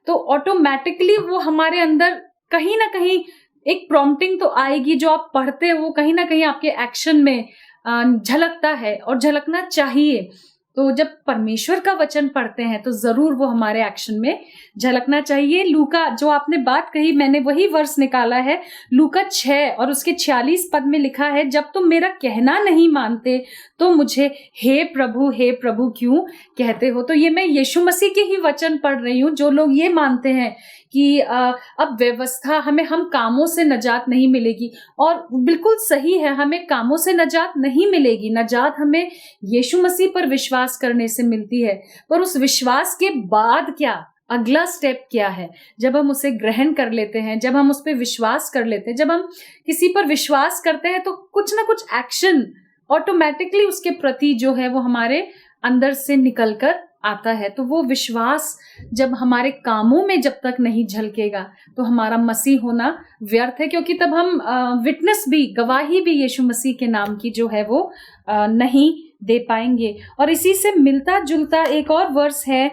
तो ऑटोमेटिकली वो हमारे अंदर कहीं ना कहीं एक प्रॉम्प्टिंग तो आएगी, जो आप पढ़ते हो वो कहीं ना कहीं आपके एक्शन में झलकता है और झलकना चाहिए। तो जब परमेश्वर का वचन पढ़ते हैं तो जरूर वो हमारे एक्शन में झलकना चाहिए। लूका, जो आपने बात कही, मैंने वही वर्स निकाला है, लूका 6 और उसके 46 पद में लिखा है, जब तुम मेरा कहना नहीं मानते तो मुझे हे प्रभु क्यों कहते हो। तो ये मैं यीशु मसीह के ही वचन पढ़ रही हूँ। जो लोग ये मानते हैं कि अब व्यवस्था हम कामों से नजात नहीं मिलेगी, और बिल्कुल सही है, हमें कामों से नजात नहीं मिलेगी। नजात हमें यीशु मसीह पर विश्वास करने से मिलती है। पर उस विश्वास के बाद क्या, अगला स्टेप क्या है? जब हम उसे ग्रहण कर लेते हैं, जब हम उस पर विश्वास कर लेते हैं, जब हम किसी पर विश्वास करते हैं तो कुछ ना कुछ एक्शन ऑटोमेटिकली उसके प्रति जो है वो हमारे अंदर से निकल कर आता है। तो वो विश्वास जब हमारे कामों में जब तक नहीं झलकेगा तो हमारा मसीह होना व्यर्थ है, क्योंकि तब हम विटनेस भी, गवाही भी यीशु मसीह के नाम की जो है वो नहीं दे पाएंगे। और इसी से मिलता जुलता एक और वर्स है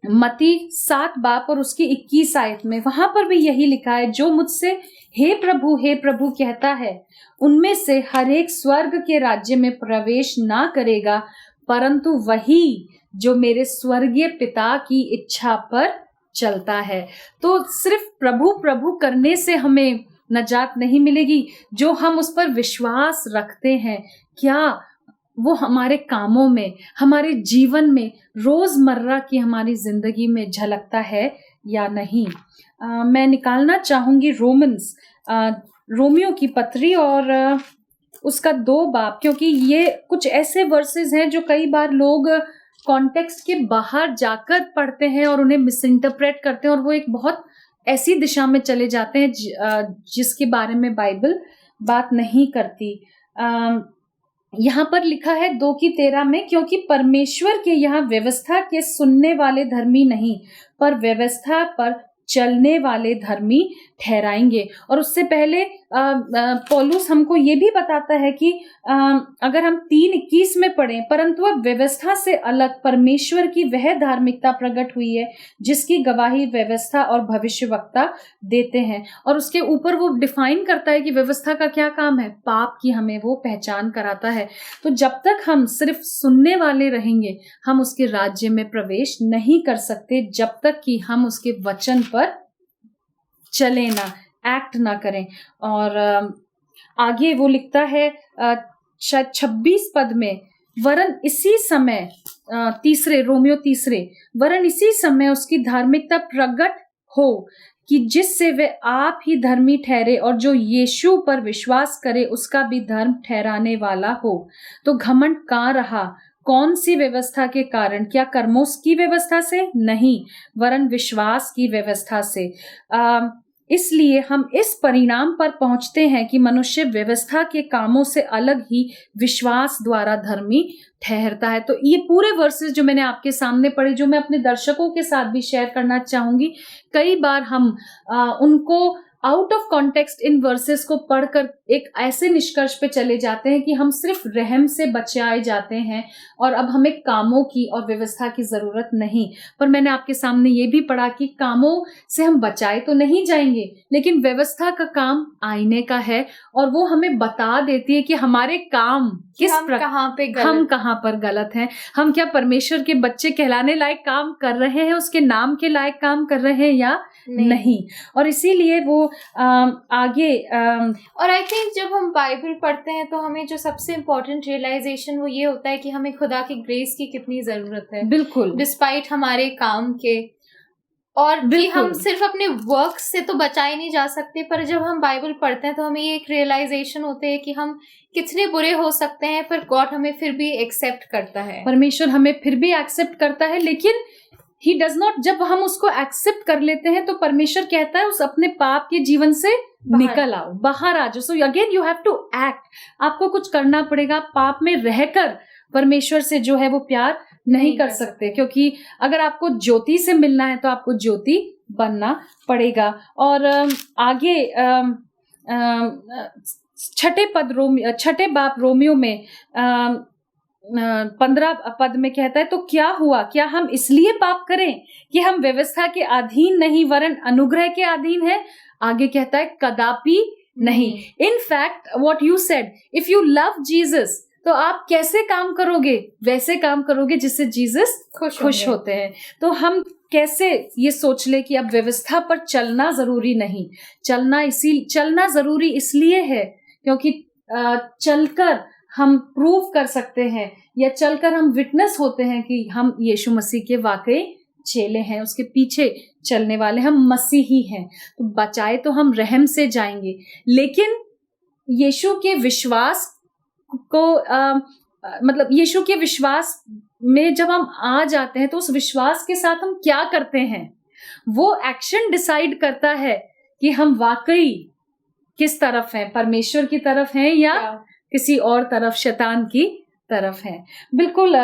मत्ती 7 बाब और उसकी 21 आयत में। वहां पर भी यही लिखा है, जो मुझसे हे प्रभु कहता है उनमें से हर एक स्वर्ग के राज्य में प्रवेश ना करेगा, परंतु वही जो मेरे स्वर्गीय पिता की इच्छा पर चलता है। तो सिर्फ प्रभु करने से हमें नजात नहीं मिलेगी, जो हम उस पर विश्वास रखते हैं क्या वो हमारे कामों में, हमारे जीवन में, रोजमर्रा की हमारी जिंदगी में झलकता है या नहीं। मैं निकालना चाहूंगी रोमियो की पत्री और उसका 2 बाब, क्योंकि ये कुछ ऐसे वर्सेस हैं जो कई बार लोग कॉन्टेक्स्ट के बाहर जाकर पढ़ते हैं और उन्हें मिस इंटरप्रेट करते हैं, और वो एक बहुत ऐसी दिशा में चले जाते हैं जिसके बारे में बाइबल बात नहीं करती। यहाँ पर लिखा है 2:13 में, क्योंकि परमेश्वर के यहाँ व्यवस्था के सुनने वाले धर्मी नहीं, पर व्यवस्था पर चलने वाले धर्मी ठहराएंगे। और उससे पहले पौलुस हमको ये भी बताता है कि अगर हम 3:21 में पढ़ें, परंतु अब व्यवस्था से अलग परमेश्वर की वह धार्मिकता प्रकट हुई है जिसकी गवाही व्यवस्था और भविष्यवक्ता देते हैं। और उसके ऊपर वो डिफाइन करता है कि व्यवस्था का क्या काम है, पाप की हमें वो पहचान कराता है। तो जब तक हम सिर्फ सुनने वाले रहेंगे हम उसके राज्य में प्रवेश नहीं कर सकते, जब तक कि हम उसके वचन पर चले ना, एक्ट ना करें। और आगे वो लिखता है शायद 26 पद में, वरन इसी समय रोमियो 3 वरन इसी समय उसकी धार्मिकता प्रकट हो कि जिससे वे आप ही धर्मी ठहरे और जो यीशु पर विश्वास करे उसका भी धर्म ठहराने वाला हो। तो घमंड कहाँ रहा? कौन सी व्यवस्था के कारण? क्या कर्मों की व्यवस्था से? नहीं, वरन विश्वास की व्यवस्था से। इसलिए हम इस परिणाम पर पहुंचते हैं कि मनुष्य व्यवस्था के कामों से अलग ही विश्वास द्वारा धर्मी ठहरता है। तो ये पूरे वर्सेस जो मैंने आपके सामने पढ़े, जो मैं अपने दर्शकों के साथ भी शेयर करना चाहूंगी, कई बार हम उनको out of context in versus को पढ़कर एक ऐसे निष्कर्ष पे चले जाते हैं कि हम सिर्फ रहम से बचाए जाते हैं और अब हमें कामों की और व्यवस्था की जरूरत नहीं। पर मैंने आपके सामने ये भी पढ़ा कि कामों से हम बचाए तो नहीं जाएंगे, लेकिन व्यवस्था का काम आईने का है और वो हमें बता देती है कि हमारे काम किस हम कहाँ पर गलत हैं, हम क्या परमेश्वर के बच्चे कहलाने लायक काम कर रहे हैं, उसके नाम के लायक काम कर रहे हैं या नहीं। और इसीलिए वो आगे और आई थिंक जब हम बाइबल पढ़ते हैं तो हमें जो सबसे इम्पोर्टेंट रियलाइजेशन वो ये होता है कि हमें खुदा की ग्रेस की कितनी जरूरत है, बिल्कुल, डिस्पाइट हमारे काम के, और कि हम सिर्फ अपने वर्क से तो बचाए नहीं जा सकते, पर जब हम बाइबल पढ़ते हैं तो हमें ये एक रियलाइजेशन होते है कि हम कितने बुरे हो सकते हैं, पर गॉड हमें फिर भी एक्सेप्ट करता है, परमेश्वर हमें फिर भी एक्सेप्ट करता है। लेकिन ही डज नॉट, जब हम उसको एक्सेप्ट कर लेते हैं तो परमेश्वर कहता है उस अपने पाप के जीवन से निकल आओ, बाहर आ जाओ। So again you have to act, आपको कुछ करना पड़ेगा। पाप में रहकर परमेश्वर से जो है वो प्यार नहीं कर सकते, क्योंकि अगर आपको ज्योति से मिलना है तो आपको ज्योति बनना पड़ेगा। और आगे छठे बाप रोमियो में 15 पद में कहता है, तो क्या हुआ, क्या हम इसलिए पाप करें कि हम व्यवस्था के अधीन नहीं वरन अनुग्रह के अधीन है? आगे कहता है कदापि नहीं। In fact what you said, if you love Jesus तो आप कैसे काम करोगे, वैसे काम करोगे जिससे जीसस खुश होते हैं। तो हम कैसे ये सोच ले कि अब व्यवस्था पर चलना जरूरी नहीं, चलना जरूरी इसलिए है क्योंकि चलकर हम प्रूव कर सकते हैं या चलकर हम विटनेस होते हैं कि हम यीशु मसीह के वाकई चेले हैं, उसके पीछे चलने वाले हम मसीही हैं। तो बचाए तो हम रहम से जाएंगे, लेकिन यीशु के विश्वास को मतलब यीशु के विश्वास में जब हम आ जाते हैं तो उस विश्वास के साथ हम क्या करते हैं, वो एक्शन डिसाइड करता है कि हम वाकई किस तरफ हैं, परमेश्वर की तरफ हैं या किसी और तरफ, शैतान की तरफ है। बिल्कुल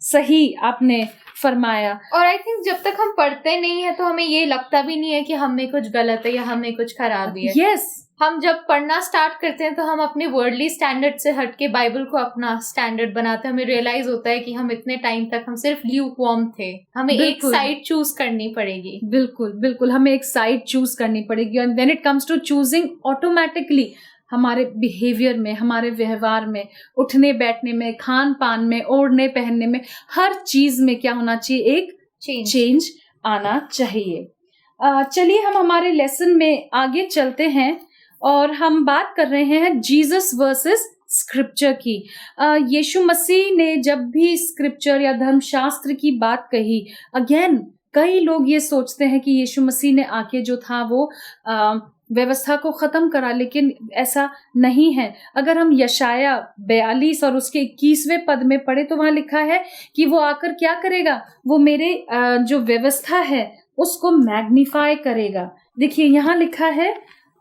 सही आपने फरमाया। और आई थिंक जब तक हम पढ़ते नहीं है तो हमें ये लगता भी नहीं है कि हमें कुछ गलत है या हमें कुछ खराबी है। यस, हम जब पढ़ना स्टार्ट करते हैं तो हम अपने वर्ल्डली स्टैंडर्ड से हटके बाइबल को अपना स्टैंडर्ड बनाते हैं। हमें रियलाइज होता है कि हम इतने टाइम तक हम सिर्फ ल्यूकवार्म थे, हमें एक साइड चूज करनी पड़ेगी। बिल्कुल हमें एक साइड चूज करनी पड़ेगी। And when it comes to choosing, automatically हमारे बिहेवियर में, हमारे व्यवहार में, उठने बैठने में, खान पान में, ओढ़ने पहनने में, हर चीज में क्या होना चाहिए, एक चेंज आना चाहिए। चलिए हम हमारे लेसन में आगे चलते हैं और हम बात कर रहे हैं जीसस वर्सेस स्क्रिप्चर की। यीशु मसीह ने जब भी स्क्रिप्चर या धर्मशास्त्र की बात कही, अगेन कई लोग ये सोचते हैं कि यीशु मसीह ने आके जो था वो व्यवस्था को खत्म करा, लेकिन ऐसा नहीं है। अगर हम यशाया 42 और उसके 21वें पद में पढ़े तो वहां लिखा है कि वो आकर क्या करेगा, वो मेरे जो व्यवस्था है उसको मैग्नीफाई करेगा। देखिए यहाँ लिखा है,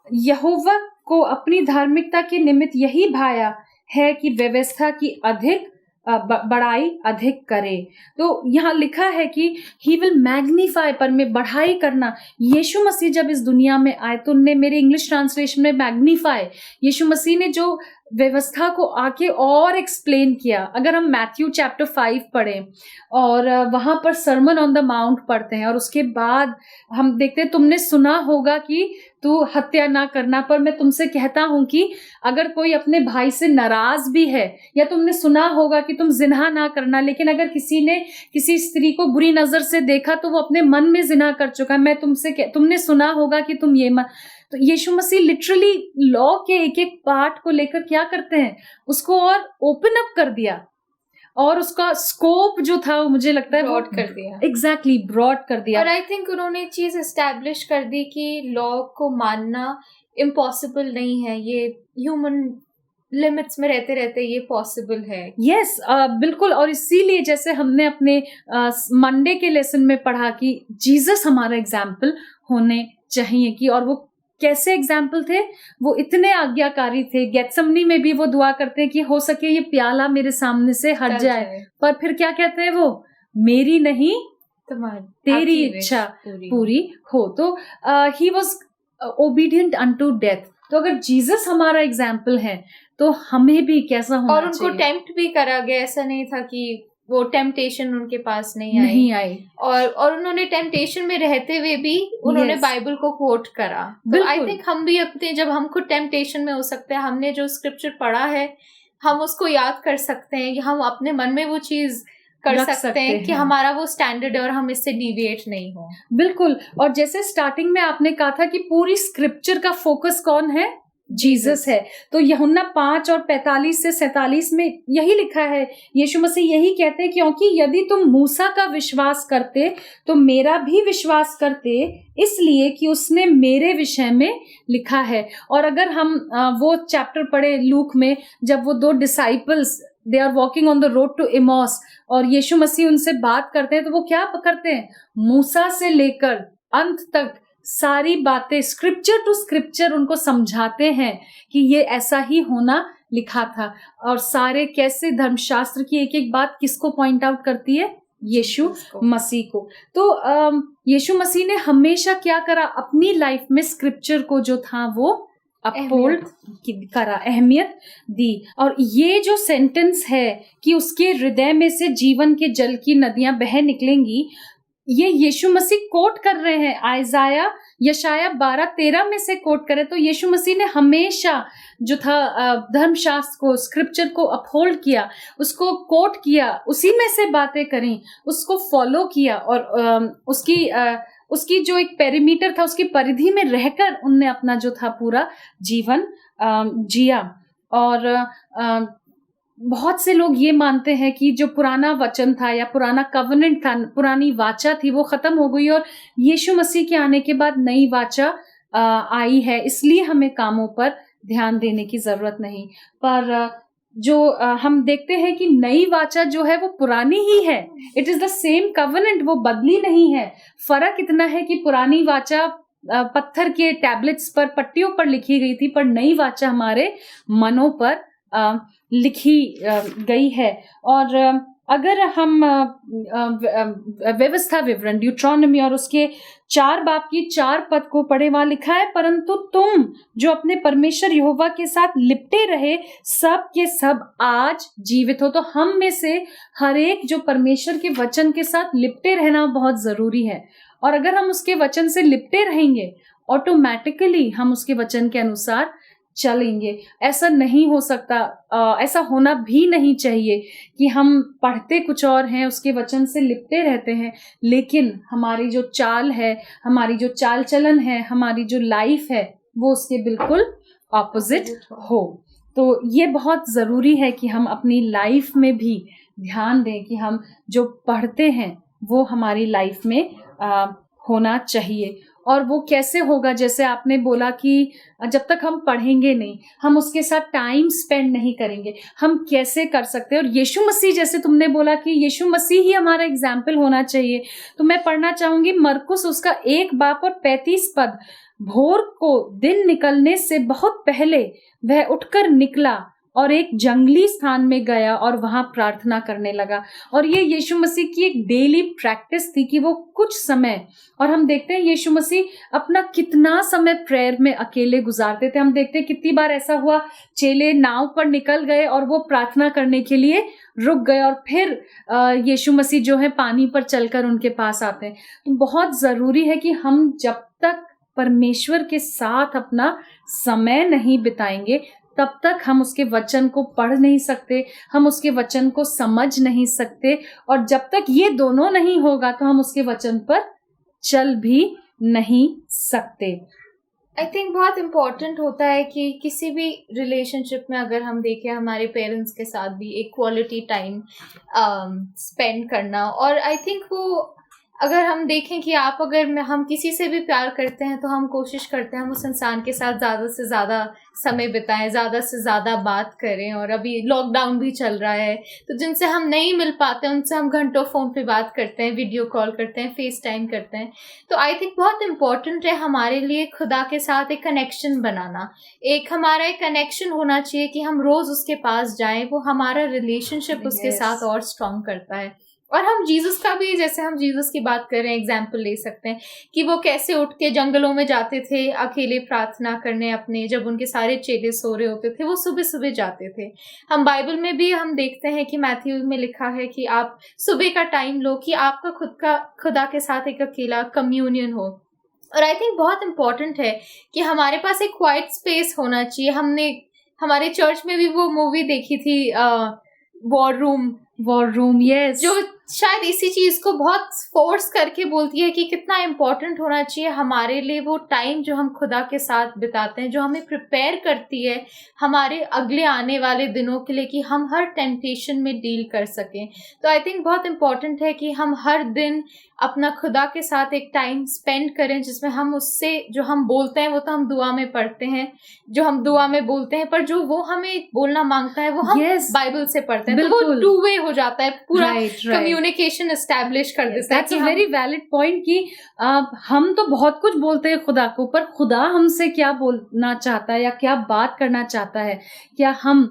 यहोवा को अपनी धार्मिकता के निमित्त यही भाया है कि व्यवस्था की अधिक बड़ाई अधिक करे। तो यहाँ लिखा है कि ही विल मैग्नीफाई, पर में बढ़ाई करना। यीशु मसीह जब इस दुनिया में आए तो उनने, मेरे इंग्लिश ट्रांसलेशन में मैग्नीफाई, यीशु मसीह ने जो व्यवस्था को आके और एक्सप्लेन किया। अगर हम मैथ्यू चैप्टर 5 पढ़ें और वहां पर सरमन ऑन द माउंट पढ़ते हैं और उसके बाद हम देखते हैं, तुमने सुना होगा कि तू हत्या ना करना, पर मैं तुमसे कहता हूं कि अगर कोई अपने भाई से नाराज भी है, या तुमने सुना होगा कि तुम जिना ना करना, लेकिन अगर किसी ने किसी स्त्री को बुरी नजर से देखा तो वो अपने मन में जिना कर चुका है। तुमने सुना होगा कि तुम ये मत। तो यीशु मसीह लिटरली लॉ के एक एक पार्ट को लेकर क्या करते हैं, उसको और ओपन अप कर दिया और उसका स्कोप जो था वो मुझे लगता है ब्रॉड कर दिया। एग्जैक्टली ब्रॉड कर दिया। और आई थिंक उन्होंने एक चीज एस्टैब्लिश कर दी कि लॉ को मानना इम्पॉसिबल नहीं है, ये ह्यूमन लिमिट्स में रहते रहते ये पॉसिबल है। यस, बिल्कुल। और इसीलिए जैसे हमने अपने मंडे के लेसन में पढ़ा कि जीसस हमारा एग्जाम्पल होने चाहिए कि, और वो कैसे एग्जाम्पल थे, वो इतने आज्ञाकारी थे। गेत्समनी में भी वो दुआ करते हैं कि हो सके ये प्याला मेरे सामने से हट जाए, पर फिर क्या कहते हैं वो, मेरी नहीं तेरी इच्छा पूरी हो। तो he was obedient unto death. तो अगर जीसस हमारा एग्जाम्पल है तो हमें भी कैसा होना और उनको चाहिए। टेम्प्ट भी करा गया, ऐसा नहीं था कि वो टेम्पटेशन उनके पास नहीं आई। और उन्होंने टेम्पटेशन में रहते हुए भी उन्होंने बाइबल को कोट करा। तो आई थिंक हम भी अपने, जब हम खुद टेम्पटेशन में हो सकते हैं, हमने जो स्क्रिप्चर पढ़ा है हम उसको याद कर सकते हैं, हम अपने मन में वो चीज कर सकते हैं कि हमारा वो स्टैंडर्ड है और हम इससे डिविएट नहीं हो। बिल्कुल। और जैसे स्टार्टिंग में आपने कहा था कि पूरी स्क्रिप्चर का फोकस कौन है, जीसस है। तो यूहन्ना 5 और 45 से 47 में यही लिखा है, यीशु मसीह यही कहते हैं, क्योंकि यदि तुम मूसा का विश्वास करते तो मेरा भी विश्वास करते, इसलिए कि उसने मेरे विषय में लिखा है। और अगर हम वो चैप्टर पढ़े लूक में, जब वो 2 disciples they are walking on the road to Emmaus और यीशु मसीह उनसे बात करते हैं, तो वो क्या करते हैं, मूसा से लेकर अंत तक सारी बातें स्क्रिप्चर टू स्क्रिप्चर उनको समझाते हैं कि ये ऐसा ही होना लिखा था। और सारे कैसे धर्मशास्त्र की एक एक बात किसको पॉइंट आउट करती है, यीशु मसीह को। तो यीशु मसीह ने हमेशा क्या करा, अपनी लाइफ में स्क्रिप्चर को जो था वो अपहोल्ड करा, अहमियत दी। और ये जो सेंटेंस है कि उसके हृदय में से जीवन के जल की नदियां बह निकलेंगी, ये यीशु मसीह कोट कर रहे हैं। आइजाया यशाया 12:13 में से कोट करें तो यीशु मसीह ने हमेशा जो था धर्मशास्त्र को, स्क्रिप्चर को अपहोल्ड किया, उसको कोट किया, उसी में से बातें करी, उसको फॉलो किया और उसकी जो एक पेरीमीटर था, उसकी परिधि में रहकर उनने अपना जो था पूरा जीवन जिया। और बहुत से लोग ये मानते हैं कि जो पुराना वचन था या पुराना कवनेंट था, पुरानी वाचा थी, वो खत्म हो गई और यीशु मसीह के आने के बाद नई वाचा आई है, इसलिए हमें कामों पर ध्यान देने की जरूरत नहीं। पर जो हम देखते हैं कि नई वाचा जो है वो पुरानी ही है, it is the same covenant, वो बदली नहीं है। फर्क इतना है कि पुरानी वाचा पत्थर के टैबलेट्स पर, पट्टियों पर लिखी गई थी, पर नई वाचा हमारे मनों पर लिखी गई है। और अगर हम व्यवस्था विवरण ड्यूट्रोनॉमी और उसके 4 बाब की 4 पद को पढ़े, वहां लिखा है, परंतु तुम जो अपने परमेश्वर यहोवा के साथ लिपटे रहे सब के सब आज जीवित हो। तो हम में से हर एक जो परमेश्वर के वचन के साथ लिपटे रहना बहुत जरूरी है। और अगर हम उसके वचन से लिपटे रहेंगे, ऑटोमेटिकली हम उसके वचन के अनुसार चलेंगे। ऐसा नहीं हो सकता, ऐसा होना भी नहीं चाहिए कि हम पढ़ते कुछ और हैं, उसके वचन से लिपटे रहते हैं, लेकिन हमारी जो चाल है, हमारी जो चाल चलन है, हमारी जो लाइफ है, वो उसके बिल्कुल ऑपोजिट हो। तो ये बहुत ज़रूरी है कि हम अपनी लाइफ में भी ध्यान दें कि हम जो पढ़ते हैं वो हमारी लाइफ में होना चाहिए। और वो कैसे होगा, जैसे आपने बोला कि जब तक हम पढ़ेंगे नहीं, हम उसके साथ टाइम स्पेंड नहीं करेंगे, हम कैसे कर सकते हैं। और यीशु मसीह, जैसे तुमने बोला कि यीशु मसीह ही हमारा एग्जाम्पल होना चाहिए, तो मैं पढ़ना चाहूंगी मरकुस उसका 1 बाब और 35 पद। भोर को दिन निकलने से बहुत पहले वह उठकर निकला और एक जंगली स्थान में गया और वहां प्रार्थना करने लगा। और ये यीशु मसीह की एक डेली प्रैक्टिस थी कि वो कुछ समय, और हम देखते हैं यीशु मसीह अपना कितना समय प्रेयर में अकेले गुजारते थे। हम देखते हैं कितनी बार ऐसा हुआ, चेले नाव पर निकल गए और वो प्रार्थना करने के लिए रुक गए और फिर यीशु मसीह जो है पानी पर चलकर उनके पास आते हैं। तो बहुत जरूरी है कि हम जब तक परमेश्वर के साथ अपना समय नहीं बिताएंगे, तब तक हम उसके वचन को पढ़ नहीं सकते, हम उसके वचन को समझ नहीं सकते। और जब तक ये दोनों नहीं होगा तो हम उसके वचन पर चल भी नहीं सकते। आई थिंक बहुत इम्पोर्टेंट होता है कि किसी भी रिलेशनशिप में अगर हम देखें, हमारे पेरेंट्स के साथ भी एक क्वालिटी टाइम स्पेंड करना। और आई थिंक वो अगर हम देखें कि हम किसी से भी प्यार करते हैं तो हम कोशिश करते हैं हम उस इंसान के साथ ज़्यादा से ज़्यादा समय बिताएं, ज़्यादा से ज़्यादा बात करें। और अभी लॉकडाउन भी चल रहा है तो जिनसे हम नहीं मिल पाते उनसे हम घंटों फ़ोन पे बात करते हैं, वीडियो कॉल करते हैं, फेस टाइम करते हैं। तो आई थिंक बहुत इम्पॉर्टेंट है हमारे लिए खुदा के साथ एक कनेक्शन बनाना। एक हमारा एक कनेक्शन होना चाहिए कि हम रोज़ उसके पास जाएं, वो हमारा रिलेशनशिप उसके साथ और स्ट्रॉन्ग करता है। और हम जीसस का भी, जैसे हम जीसस की बात कर रहे हैं, एग्जाम्पल ले सकते हैं कि वो कैसे उठ के जंगलों में जाते थे अकेले प्रार्थना करने अपने, जब उनके सारे चेले सो रहे होते थे वो सुबह सुबह जाते थे। हम बाइबल में भी हम देखते हैं कि मैथ्यू में लिखा है कि आप सुबह का टाइम लो कि आपका खुदा के साथ एक अकेला कम्युनियन हो। और आई थिंक बहुत इम्पॉर्टेंट है कि हमारे पास एक क्वाइट स्पेस होना चाहिए। हमने हमारे चर्च में भी वो मूवी देखी थी वॉर रूम, यस, जो शायद इसी चीज़ को बहुत फोर्स करके बोलती है कि कितना इम्पोर्टेंट होना चाहिए हमारे लिए वो टाइम जो हम खुदा के साथ बिताते हैं, जो हमें प्रिपेयर करती है हमारे अगले आने वाले दिनों के लिए कि हम हर टेम्पटेशन में डील कर सकें। तो आई थिंक बहुत इम्पोर्टेंट है कि हम हर दिन अपना खुदा के साथ एक टाइम स्पेंड करें जिसमें हम उससे जो हम बोलते हैं वो तो हम दुआ में पढ़ते हैं, जो हम दुआ में बोलते हैं, पर जो वो हमें बोलना मांगता है वो हम बाइबल से पढ़ते हैं। तो वो टू वे हो जाता है, पूरा कम्युनिकेशन एस्टैब्लिश कर देता है। That's a very valid point कि हम तो बहुत कुछ बोलते हैं खुदा को, पर खुदा हमसे क्या बोलना चाहता है या क्या बात करना चाहता है, क्या हम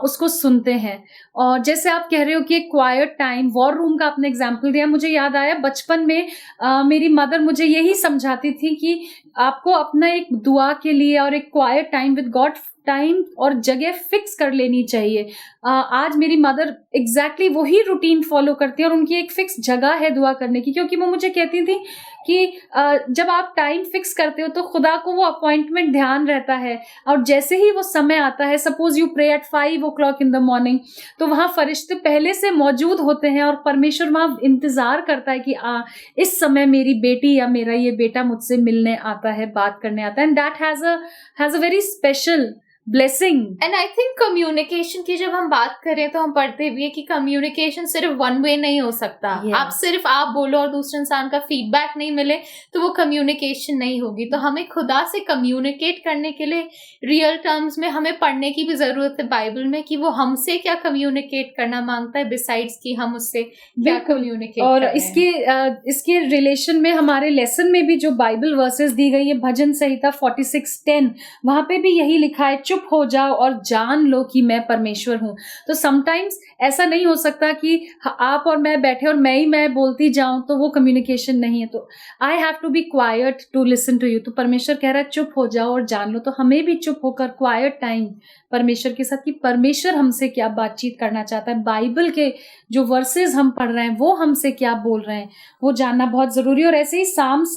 उसको सुनते हैं। और जैसे आप कह रहे हो कि एक क्वाइट टाइम, वॉर रूम का आपने एग्जाम्पल दिया, मुझे याद आया बचपन में मेरी मदर मुझे यही समझाती थी कि आपको अपना एक दुआ के लिए और एक quiet time with God time और जगह फिक्स कर लेनी चाहिए। आज मेरी मदर एग्जैक्टली वही रूटीन फॉलो करती है और उनकी एक फिक्स जगह है दुआ करने की, क्योंकि वो मुझे कहती थी कि जब आप टाइम फिक्स करते हो तो खुदा को वो अपॉइंटमेंट ध्यान रहता है, और जैसे ही वो समय आता है, suppose you pray at 5 o'clock in the morning, तो वहाँ फरिश्ते पहले से मौजूद होते हैं और परमेश्वर वहाँ इंतजार करता है कि इस समय मेरी बेटी या मेरा ये बेटा मुझसे मिलने आता है, बात करने आता है। And that has a very special blessing. And I think communication की जब हम बात करें तो हम पढ़ते भी है कि कम्युनिकेशन सिर्फ वन वे नहीं हो सकता। yes. आप बोलो और दूसरे इंसान का फीडबैक नहीं मिले तो वो कम्युनिकेशन नहीं होगी। तो हमें खुदा से कम्युनिकेट करने के लिए रियल टर्म्स में हमें पढ़ने की भी जरूरत है बाइबल में कि वो हमसे क्या कम्युनिकेट करना मांगता है, बिसाइड्स कि हम उससे क्या कम्युनिकेट। और इसके रिलेशन में हमारे लेसन में भी जो बाइबल वर्सेस दी गई है, भजन संहिता 46:10, वहां पे भी यही लिखा है, चुप हो जाओ और जान लो कि मैं परमेश्वर हूं। तो समटाइम्स ऐसा नहीं हो सकता कि आप और मैं बैठे और मैं बोलती जाऊं, तो वो कम्युनिकेशन नहीं है। तो I have to be quite to listen to you. तो परमेश्वर कह रहा है चुप हो जाओ और जान लो, तो हमें भी चुप होकर क्वाइट टाइम परमेश्वर के साथ कि परमेश्वर हमसे क्या बातचीत करना चाहता है, बाइबल के जो वर्सेस हम पढ़ रहे हैं वो हमसे क्या बोल रहे हैं, वो जानना बहुत जरूरी है। और ऐसे ही साम्स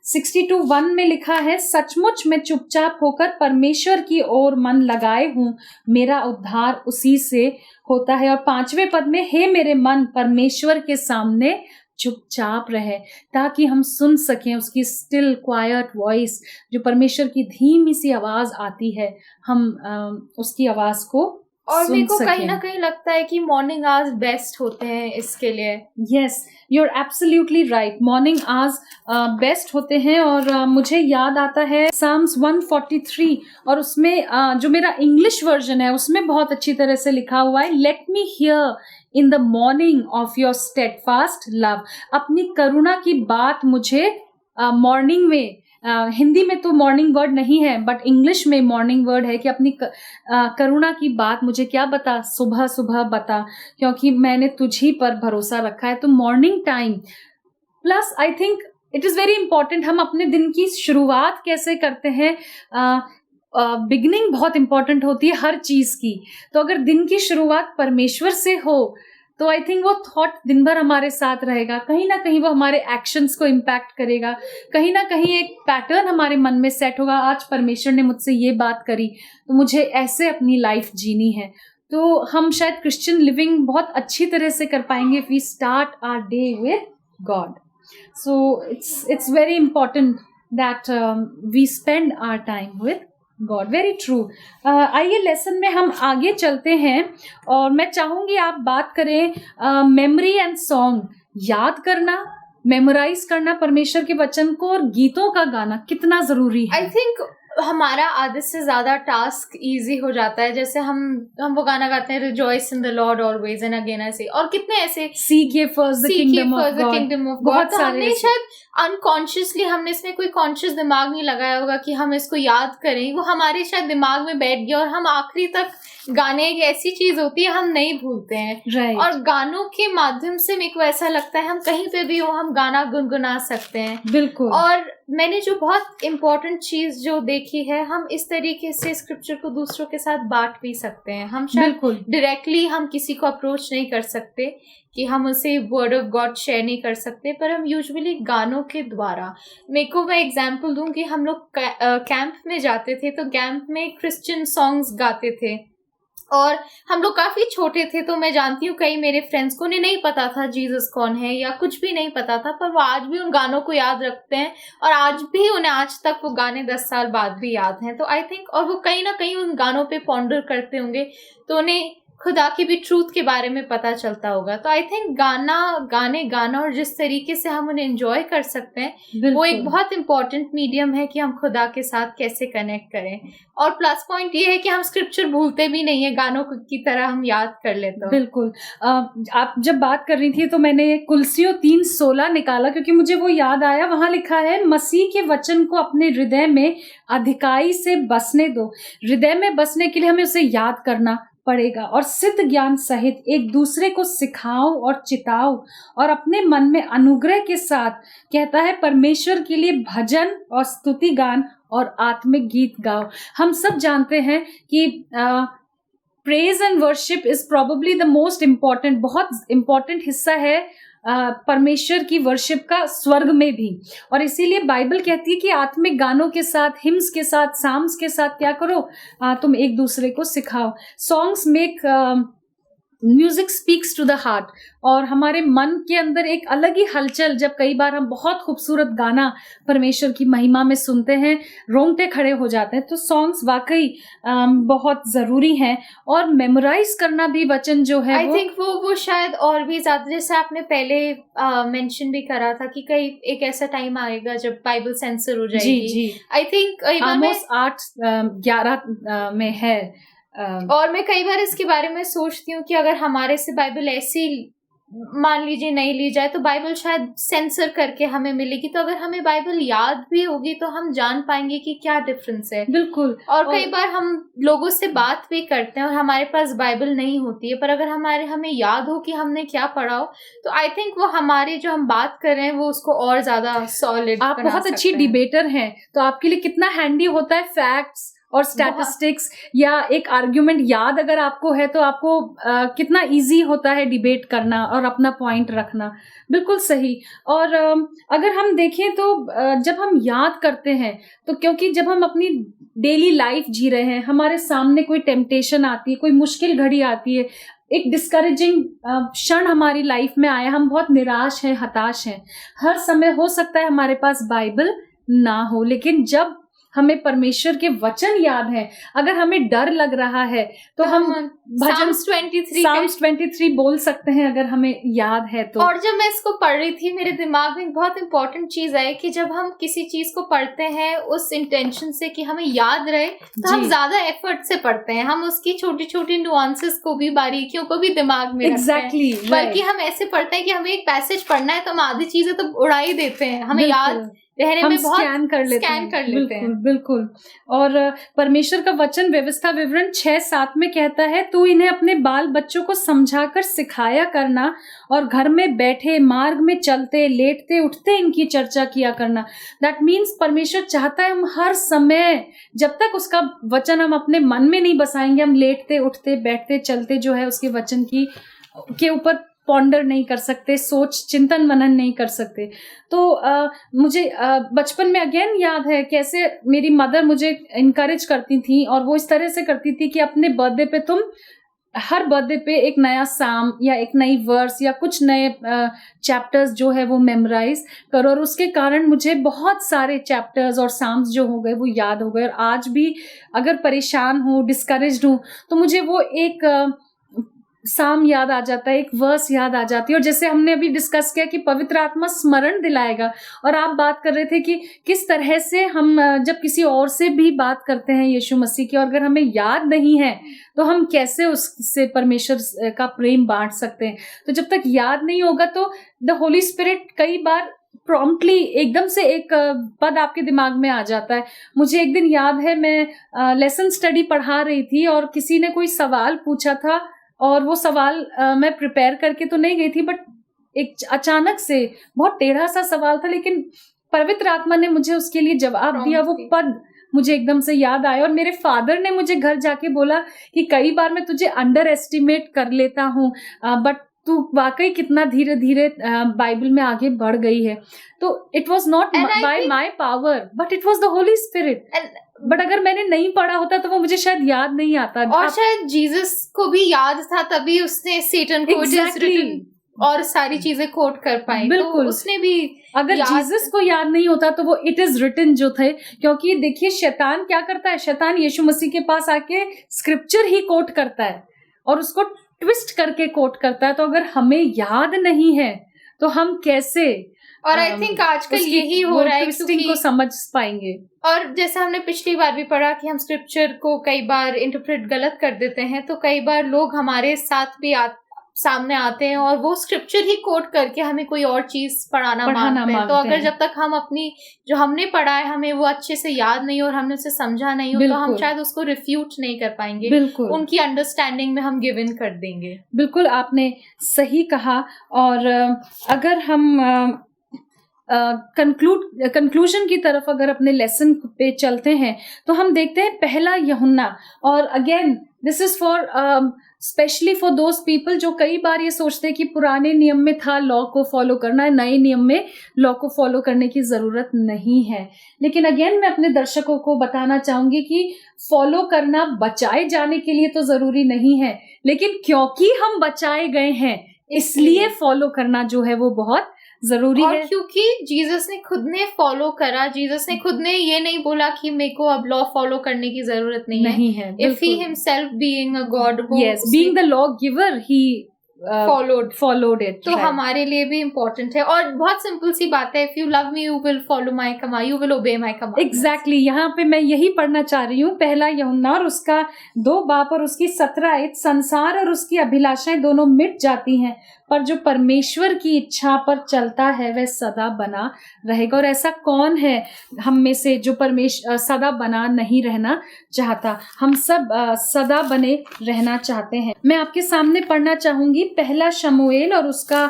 62:1 में लिखा है, सचमुच मैं चुपचाप होकर परमेश्वर की ओर मन लगाए हूँ, मेरा उद्धार उसी से होता है। और 5वें पद में, हे मेरे मन परमेश्वर के सामने चुपचाप रहे, ताकि हम सुन सकें उसकी स्टिल क्वाइट वॉइस, जो परमेश्वर की धीमी सी आवाज आती है, हम उसकी आवाज को और मेरे को कहीं ना कहीं लगता है कि मॉर्निंग आवर्स बेस्ट होते हैं इसके लिए। Yes, you are absolutely right, morning hours best होते हैं। और मुझे याद आता है साम्स 143, और उसमें जो मेरा इंग्लिश वर्जन है उसमें बहुत अच्छी तरह से लिखा हुआ है, let me here in the morning of your steadfast love. अपनी करुणा की बात मुझे मॉर्निंग में, हिंदी में तो मॉर्निंग वर्ड नहीं है बट इंग्लिश में मॉर्निंग वर्ड है, कि अपनी करुणा की बात मुझे क्या बता, सुबह सुबह बता, क्योंकि मैंने तुझी पर भरोसा रखा है। तो morning time plus I think it is very important, हम अपने दिन की शुरुआत कैसे करते हैं, बिगिनिंग बहुत इंपॉर्टेंट होती है हर चीज़ की। तो अगर दिन की शुरुआत परमेश्वर से हो तो आई थिंक वो थॉट दिन भर हमारे साथ रहेगा, कहीं ना कहीं वो हमारे एक्शंस को इम्पैक्ट करेगा, कहीं ना कहीं एक पैटर्न हमारे मन में सेट होगा, आज परमेश्वर ने मुझसे ये बात करी तो मुझे ऐसे अपनी लाइफ जीनी है। तो हम शायद क्रिश्चियन लिविंग बहुत अच्छी तरह से कर पाएंगे if we start our day with God. So it's very important that we spend our time with God. Very true. आइए लेसन में हम आगे चलते हैं और मैं चाहूँगी आप बात करें मेमोरी एंड सॉन्ग, याद करना मेमोराइज करना परमेश्वर के वचन को और गीतों का गाना कितना जरूरी है? आई थिंक हमारा आधे से ज्यादा टास्क इजी हो जाता है। जैसे हम वो गाना गाते हैं, rejoice in the Lord always and again I से, और कितने ऐसे सीक ये first the kingdom of God, बहुत सारे। हमने शायद अनकॉन्शियसली, हमने इसमें कोई कॉन्शियस दिमाग नहीं लगाया होगा कि हम इसको याद करें, वो हमारे शायद दिमाग में बैठ गया और हम आखिरी तक गाने एक ऐसी चीज होती है हम नहीं भूलते हैं। right. और गानों के माध्यम से मेरे को ऐसा लगता है हम कहीं पे भी हो हम गाना गुनगुना सकते हैं। बिल्कुल। और मैंने जो बहुत इम्पोर्टेंट चीज जो देखी है, हम इस तरीके से स्क्रिप्चर को दूसरों के साथ बांट भी सकते हैं। हम शायद डायरेक्टली हम किसी को अप्रोच नहीं कर सकते कि हम उसे वर्ड ऑफ गॉड शेयर नहीं कर सकते, पर हम यूजुअली गानों के द्वारा, मैं एग्जांपल दूं कि हम लोग कैंप में जाते थे तो कैंप में क्रिश्चियन सॉन्ग्स गाते थे और हम लोग काफी छोटे थे, तो मैं जानती हूँ कई मेरे फ्रेंड्स को नहीं पता था जीसस कौन है या कुछ भी नहीं पता था, पर वो आज भी उन गानों को याद रखते हैं और आज भी उन्हें आज तक वो गाने 10 साल बाद भी याद हैं। तो आई थिंक, और वो कहीं ना कहीं उन गानों पे पॉन्डर करते होंगे तो उन्हें खुदा की भी ट्रूथ के बारे में पता चलता होगा। तो आई थिंक गाना और जिस तरीके से हम उन्हें एंजॉय कर सकते हैं वो एक बहुत इंपॉर्टेंट मीडियम है कि हम खुदा के साथ कैसे कनेक्ट करें। और प्लस पॉइंट ये है कि हम स्क्रिप्चर भूलते भी नहीं है, गानों की तरह हम याद कर लेते हैं। बिल्कुल। आप जब बात कर रही थी तो मैंने कुलसियों 3:16 निकाला क्योंकि मुझे वो याद आया। वहां लिखा है, मसीह के वचन को अपने हृदय में अधिकाई से बसने दो। हृदय में बसने के लिए हमें उसे याद करना पड़ेगा और सिद्ध ज्ञान सहित एक दूसरे को सिखाओ और चिताओ और अपने मन में अनुग्रह के साथ, कहता है, परमेश्वर के लिए भजन और स्तुति गान और आत्मिक गीत गाओ। हम सब जानते हैं कि praise and worship is probably the most important, बहुत इम्पॉर्टेंट हिस्सा है परमेश्वर की वर्शिप का स्वर्ग में भी। और इसीलिए बाइबल कहती है कि आत्मिक गानों के साथ, हिम्स के साथ, साम्स के साथ क्या करो, तुम एक दूसरे को सिखाओ। Songs make music speaks to the heart, और हमारे मन के अंदर एक अलग ही हलचल, जब कई बार हम बहुत खूबसूरत गाना परमेश्वर की महिमा में सुनते हैं, रोंगटे खड़े हो जाते हैं। तो सॉन्ग्स वाकई बहुत ज़रूरी हैं। और मेमोराइज करना भी वचन जो है, आई थिंक वो शायद और भी ज़्यादा, जैसे आपने पहले मेंशन भी करा था कि कई एक ऐसा टाइम आएगा जब बाइबल सेंसर हो जाएगी। जी। आई थिंक आमोस 8:11 में है। और मैं कई बार इसके बारे में सोचती हूँ कि अगर हमारे से बाइबल ऐसी मान लीजिए नहीं ली जाए तो बाइबल शायद सेंसर करके हमें मिलेगी, तो अगर हमें बाइबल याद भी होगी तो हम जान पाएंगे कि क्या डिफरेंस है। बिल्कुल। और कई बार हम लोगों से बात भी करते हैं और हमारे पास बाइबल नहीं होती है, पर अगर हमें याद हो कि हमने क्या पढ़ा हो, तो आई थिंक वो हमारे जो हम बात कर रहे हैं वो उसको और ज्यादा सॉलिड। आप बहुत अच्छी डिबेटर हैं, तो आपके लिए कितना हैंडी होता है फैक्ट्स और स्टैटिस्टिक्स या एक आर्ग्यूमेंट याद अगर आपको है तो आपको कितना इजी होता है डिबेट करना और अपना पॉइंट रखना। बिल्कुल सही। और अगर हम देखें तो जब हम याद करते हैं तो, क्योंकि जब हम अपनी डेली लाइफ जी रहे हैं, हमारे सामने कोई टेम्पटेशन आती है, कोई मुश्किल घड़ी आती है, एक डिस्करेजिंग क्षण हमारी लाइफ में आया, हम बहुत निराश हैं, हताश हैं, हर समय हो सकता है हमारे पास बाइबल ना हो, लेकिन जब हमें परमेश्वर के वचन याद है, अगर हमें डर लग रहा है तो हम भजन 23 बोल सकते हैं अगर हमें याद है तो। और जब मैं इसको पढ़ रही थी मेरे दिमाग में एक बहुत इंपॉर्टेंट चीज आई कि जब हम किसी चीज को पढ़ते हैं उस इंटेंशन से कि हमें याद रहे, तो हम ज्यादा एफर्ट से पढ़ते हैं, हम उसकी छोटी छोटी नुआंसेस को भी, बारीकियों को भी दिमाग में रखते हैं। बल्कि हम ऐसे पढ़ते हैं कि हमें एक पैसेज पढ़ना है तो हम आधी चीजें तो उड़ा ही देते हैं, हमें याद रहने में बहुत स्कैन कर लेते हैं। बिल्कुल। और परमेश्वर का वचन व्यवस्था विवरण 6:7 में कहता है, तू इन्हें अपने बाल बच्चों को समझाकर सिखाया करना और घर में बैठे, मार्ग में चलते, लेटते उठते इनकी चर्चा किया करना। दैट मीन्स परमेश्वर चाहता है हम हर समय, जब तक उसका वचन हम अपने मन में नहीं बसाएंगे, हम लेटते उठते बैठते चलते जो है उसके वचन के ऊपर पॉन्डर नहीं कर सकते, सोच चिंतन मनन नहीं कर सकते। तो मुझे बचपन में अगेन याद है कैसे मेरी मदर मुझे इनकरेज करती थी, और वो इस तरह से करती थी कि अपने बर्थडे पे तुम हर बर्थडे पे एक नया साम या एक नई वर्स या कुछ नए चैप्टर्स जो है वो मेमोराइज करो, और उसके कारण मुझे बहुत सारे चैप्टर्स और साम्स जो हो गए वो याद हो गए। और आज भी अगर परेशान हूँ, डिस्करेज्ड हूँ, तो मुझे वो एक साम याद आ जाता है, एक वर्स याद आ जाती है। और जैसे हमने अभी डिस्कस किया कि पवित्र आत्मा स्मरण दिलाएगा, और आप बात कर रहे थे कि किस तरह से हम जब किसी और से भी बात करते हैं यीशु मसीह की, और अगर हमें याद नहीं है तो हम कैसे उससे परमेश्वर का प्रेम बांट सकते हैं। तो जब तक याद नहीं होगा तो द होली स्पिरिट कई बार प्रॉम्प्टली एकदम से एक पद आपके दिमाग में आ जाता है। मुझे एक दिन याद है, मैं लेसन स्टडी पढ़ा रही थी और किसी ने कोई सवाल पूछा था, और वो सवाल मैं प्रिपेयर करके तो नहीं गई थी, बट एक अचानक से बहुत टेढ़ा सा सवाल था, लेकिन पवित्र आत्मा ने मुझे उसके लिए जवाब दिया। वो पद मुझे एकदम से याद आया, और मेरे फादर ने मुझे घर जाके बोला कि कई बार मैं तुझे अंडर एस्टिमेट कर लेता हूँ, बट तू वाकई कितना धीरे धीरे बाइबल में आगे बढ़ गई है। तो it was not bye my power, but it was the Holi spirit. But अगर मैंने नहीं पढ़ा होता तो वो मुझे शायद याद नहीं आता। और शायद जीसस को भी याद था, तभी उसने सेटन को Exactly. और सारी चीजें कोट कर पाई। बिल्कुल। तो उसने भी अगर जीसस को याद नहीं होता तो वो इट इज रिटन जो थे, क्योंकि देखिए शैतान क्या करता है, शैतान यीशु मसीह के पास आके स्क्रिप्चर ही कोट करता है और उसको ट्विस्ट करके कोट करता है। तो अगर हमें याद नहीं है तो हम कैसे, और आई थिंक आजकल यही हो रहा है ट्विस्टिंग को समझ पाएंगे। और जैसे हमने पिछली बार भी पढ़ा कि हम स्क्रिप्चर को कई बार इंटरप्रेट गलत कर देते हैं, तो कई बार लोग हमारे साथ भी सामने आते हैं और वो स्क्रिप्चर ही कोट करके हमें कोई और चीज पढ़ाना मांगते हैं। तो अगर जब तक हम अपनी जो हमने पढ़ा है हमें वो अच्छे से याद नहीं और हमने उसे समझा नहीं हो, तो हम शायद उसको रिफ्यूट नहीं कर पाएंगे। बिल्कुल, उनकी अंडरस्टैंडिंग में हम गिव इन कर देंगे। बिल्कुल आपने सही कहा। और अगर हम कंक्लूजन की तरफ अगर अपने लेसन पे चलते हैं तो हम देखते हैं पहला यूहन्ना, और again this is for specially for those people जो कई बार ये सोचते हैं कि पुराने नियम में था लॉ को फॉलो करना है, नए नियम में लॉ को फॉलो करने की जरूरत नहीं है। लेकिन अगेन मैं अपने दर्शकों को बताना चाहूंगी कि फॉलो करना बचाए जाने के लिए तो जरूरी नहीं है, लेकिन क्योंकि हम बचाए गए हैं इसलिए फॉलो करना जो है वो बहुत जरूरी है। क्योंकि जीसस ने खुद ने फॉलो करा, जीसस ने खुद ने ये नहीं बोला कि मेरे को अब लॉ फॉलो करने की जरूरत नहीं है। If he himself being a God, yes, being the law giver, he followed it. तो हमारे लिए भी इम्पोर्टेंट है। और बहुत सिंपल सी बात है, if you love me you will follow my command, you will obey my command. Exactly, यहाँ पे मैं यही पढ़ना चाह रही हूँ। पहला यूहन्ना और उसका 2 बाप और उसकी 17 आयत, संसार और उसकी अभिलाषाएं दोनों मिट जाती हैं, पर जो परमेश्वर की इच्छा पर चलता है वह सदा बना रहेगा। और ऐसा कौन है हम में से जो सदा बना नहीं रहना चाहता? हम सब सदा बने रहना चाहते हैं। मैं आपके सामने पढ़ना चाहूंगी पहला शमूएल और उसका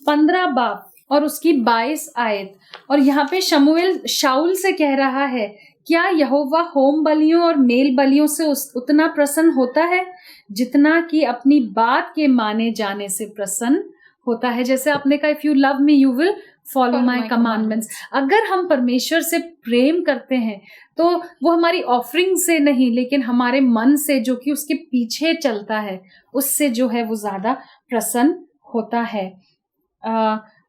15 बाप और उसकी 22 आयत। और यहाँ पे शमूएल शाऊल से कह रहा है, क्या यहोवा होम बलियों और मेल बलियों से उतना प्रसन्न होता है जितना कि अपनी बात के माने जाने से प्रसन्न होता है? जैसे आपने कहा, if you love me you will follow my commandments. अगर हम परमेश्वर से प्रेम करते हैं तो वो हमारी ऑफरिंग से नहीं, लेकिन हमारे मन से जो कि उसके पीछे चलता है उससे जो है वो ज्यादा प्रसन्न होता है।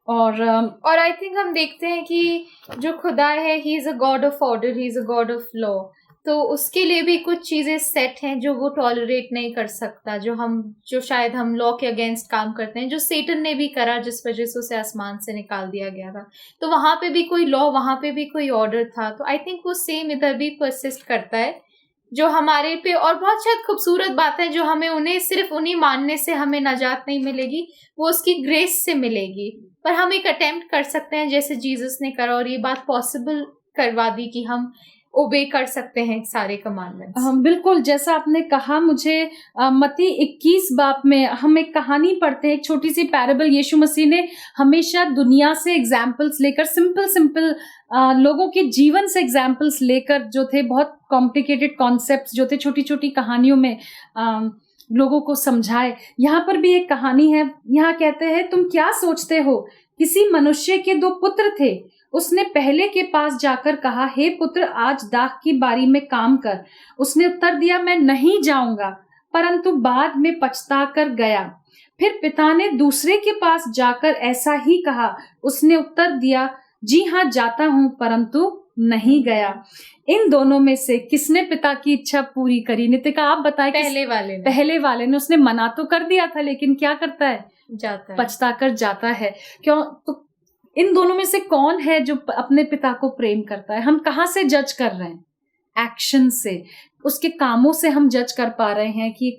और आई थिंक हम देखते हैं कि जो खुदा है, he is a God of order, he is a God of law. तो उसके लिए भी कुछ चीजें सेट हैं जो वो टॉलरेट नहीं कर सकता, जो शायद हम लॉ के अगेंस्ट काम करते हैं, जो सेटन ने भी करा, जिस वजह से उसे आसमान से निकाल दिया गया था। तो वहां पे भी कोई लॉ, वहां पे भी कोई ऑर्डर था। तो आई थिंक वो सेम इधर भी परसिस्ट करता है, जो हमारे पे। और बहुत शायद खूबसूरत बात है जो हमें उन्हें सिर्फ उन्हीं मानने से हमें नजात नहीं मिलेगी, वो उसकी ग्रेस से मिलेगी। पर हम एक अटेम्प्ट कर सकते हैं जैसे जीसस ने करा, और ये बात पॉसिबल करवा दी कि हम ओबे कर सकते हैं सारे कमांडमेंट्स। हम बिल्कुल, जैसा आपने कहा, मुझे मत्ती 21 बाप में हम एक कहानी पढ़ते हैं, एक छोटी सी पैराबल। यीशु मसीह ने हमेशा दुनिया से एग्जाम्पल्स लेकर, सिंपल लोगों के जीवन से एग्जाम्पल्स लेकर, जो थे बहुत कॉम्प्लिकेटेड कॉन्सेप्ट्स जो थे, छोटी छोटी कहानियों में लोगों को समझाए। यहाँ पर भी एक कहानी है। यहाँ कहते हैं, तुम क्या सोचते हो, किसी मनुष्य के 2 पुत्र थे। उसने पहले के पास जाकर कहा, हे पुत्र, आज दाख की बारी में काम कर। उसने उत्तर दिया, मैं नहीं जाऊंगा, परंतु बाद में पछता कर गया। फिर पिता ने दूसरे के पास जाकर ऐसा ही कहा। उसने उत्तर दिया, जी हाँ जाता हूँ, परंतु नहीं गया। इन दोनों में से किसने पिता की इच्छा पूरी करी? नितिका आप बताएं। पहले वाले ने। उसने मना तो कर दिया था, लेकिन क्या करता है? जाता है, पछता कर जाता है। क्यों? तो इन दोनों में से कौन है जो अपने पिता को प्रेम करता है? हम कहाँ से जज कर रहे हैं? एक्शन से, उसके कामों से हम जज कर पा रहे हैं कि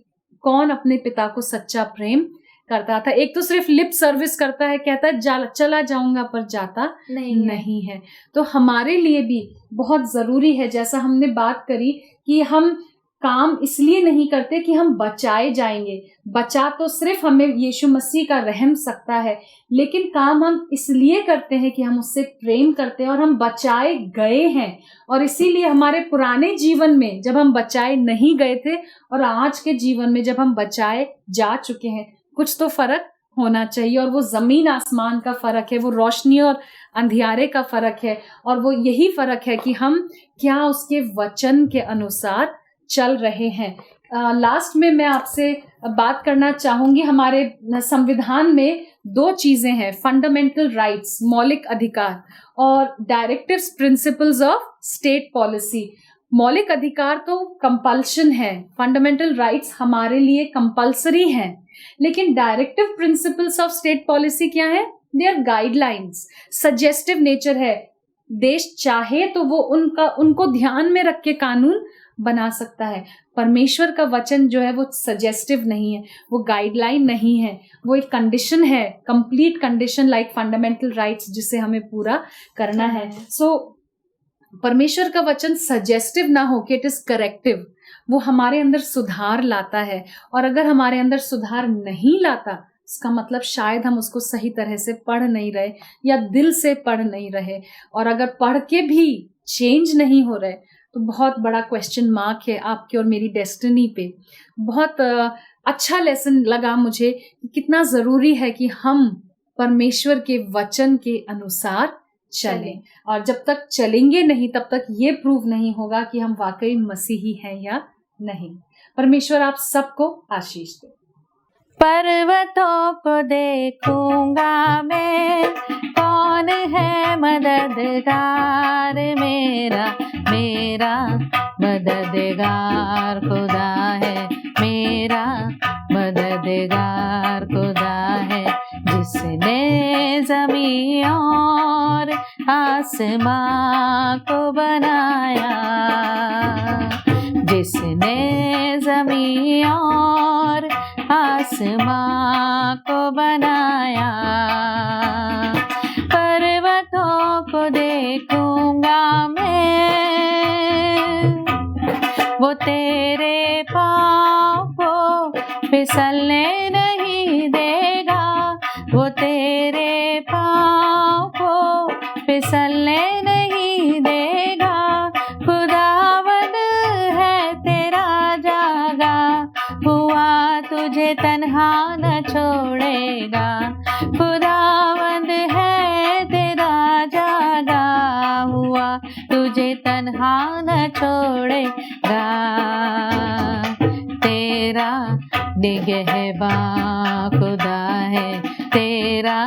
कौन अपने पिता को सच्चा प्रेम करता था। एक तो सिर्फ लिप सर्विस करता है, कहता है चला जाऊंगा, पर जाता नहीं है। तो हमारे लिए भी बहुत जरूरी है, जैसा हमने बात करी, कि हम काम इसलिए नहीं करते कि हम बचाए जाएंगे। बचा तो सिर्फ हमें यीशु मसीह का रहम सकता है, लेकिन काम हम इसलिए करते हैं कि हम उससे प्रेम करते हैं और हम बचाए गए हैं। और इसीलिए हमारे पुराने जीवन में जब हम बचाए नहीं गए थे और आज के जीवन में जब हम बचाए जा चुके हैं, कुछ तो फर्क होना चाहिए। और वो जमीन आसमान का फर्क है, वो रोशनी और अंधियारे का फर्क है, और वो यही फर्क है कि हम क्या उसके वचन के अनुसार चल रहे हैं। लास्ट में मैं आपसे बात करना चाहूंगी, हमारे संविधान में 2 चीजें हैं, फंडामेंटल राइट्स, मौलिक अधिकार, और directives principles of state policy. मौलिक अधिकार तो कंपल्शन है, फंडामेंटल राइट्स हमारे लिए कंपल्सरी हैं, लेकिन directive principles of state policy क्या है? They are guidelines, suggestive nature है। देश चाहे तो वो उनको ध्यान में रख के कानून बना सकता है। परमेश्वर का वचन जो है वो सजेस्टिव नहीं है, वो गाइडलाइन नहीं है, वो एक कंडीशन है, complete condition like fundamental rights, जिसे हमें पूरा करना है। सो परमेश्वर का वचन सजेस्टिव ना हो कि इट इज करेक्टिव, वो हमारे अंदर सुधार लाता है। और अगर हमारे अंदर सुधार नहीं लाता, इसका मतलब शायद हम उसको सही तरह से पढ़ नहीं रहे या दिल से पढ़ नहीं रहे। और अगर पढ़ के भी चेंज नहीं हो रहे, तो बहुत बड़ा क्वेश्चन मार्क है आपकी और मेरी डेस्टिनी पे। बहुत अच्छा लेसन लगा मुझे कि कितना ज़रूरी है कि हम परमेश्वर के वचन के अनुसार चलें, और जब तक चलेंगे नहीं तब तक ये प्रूव नहीं होगा कि हम वाकई मसीही हैं या नहीं। परमेश्वर आप सबको आशीष दे। पर्वतों को देखूंगा मैं, कौन है मददगार मेरा? मेरा मददगार खुदा है, मेरा मददगार खुदा है, जिसने ज़मीं और आसमां को बनाया, जिसने ज़मीं और आसमां को बनाया। पर्वतों को देखूंगा मैं, वो तेरे पाँव को फिसलने नहीं देगा, वो तेरे पाँव को फिसलने नहीं देगा। खुदावंद है तेरा जागा हुआ, तुझे तन्हा न छोड़ेगा। खुदावंद है तेरा जागा हुआ, तुझे तन्हा न छोड़ेगा। तेरा निगहबान खुदा है, तेरा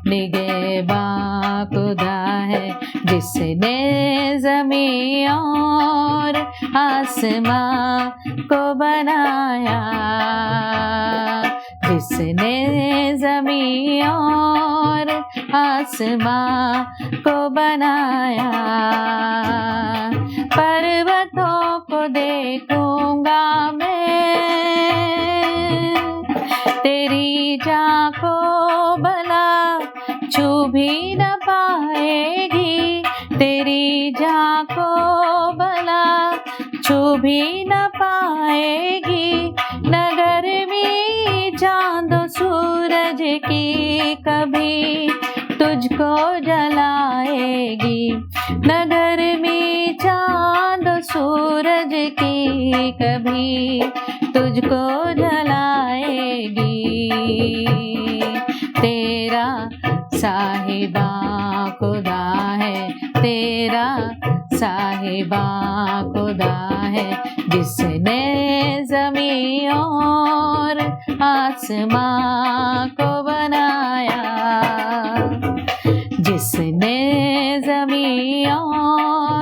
निगहबान खुदा है, जिसने ज़मीं और आसमां को बनाया, जिसने ज़मीं और आसमां को बनाया। पर्वतों को देखूंगा मैं, तेरी जान को भला छू भी न पाएगी, तेरी जान को भला छू भी न पाएगी। न गर्मी चांद सूरज की कभी तुझको जलाएगी, न गर्मी चांद सूरज की कभी तुझको जलाएगी। तेरा साहिबा खुदा है, तेरा साहिबा खुदा है, जिसने ज़मीं और आसमां को बनाया, जिसने ज़मीं और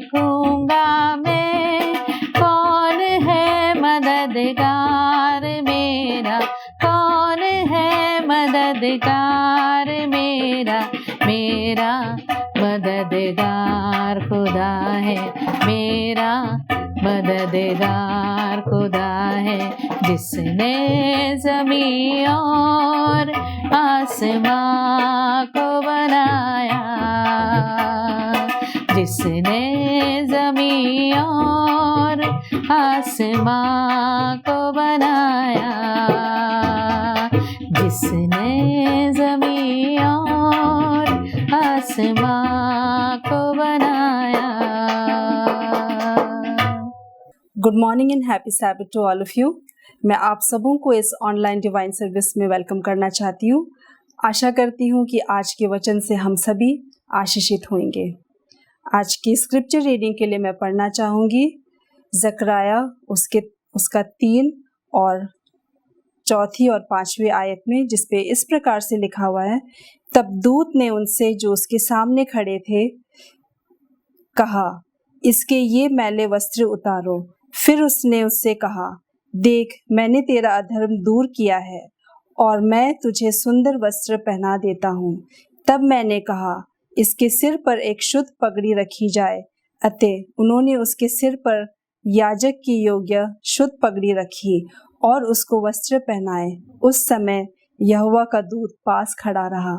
देखूंगा मैं, कौन है मददगार मेरा, कौन है मददगार मेरा, मेरा मददगार खुदा है, मेरा मददगार खुदा है, जिसने ज़मीं और आसमां को बनाया, जिसने ज़मीं और आसमां को बनाया, जिसने ज़मीं और आसमां को बनाया। Good morning and happy Sabbath to all of you. मैं आप सबों को इस ऑनलाइन डिवाइन सर्विस में वेलकम करना चाहती हूँ। आशा करती हूँ कि आज के वचन से हम सभी आशीषित होंगे। आज की स्क्रिप्चर रीडिंग के लिए मैं पढ़ना चाहूँगी ज़कराया उसका 3 और 4 और 5 आयत में, जिस पे इस प्रकार से लिखा हुआ है, तब दूत ने उनसे जो उसके सामने खड़े थे कहा, इसके ये मैले वस्त्र उतारो। फिर उसने उससे कहा, देख मैंने तेरा अधर्म दूर किया है और मैं तुझे सुंदर वस्त्र पहना देता हूँ। तब मैंने कहा, इसके सिर पर एक शुद्ध पगड़ी रखी जाए। अतः उन्होंने उसके सिर पर याजक की योग्य शुद्ध पगड़ी रखी और उसको वस्त्र पहनाए। उस समय यहोवा का दूत पास खड़ा रहा।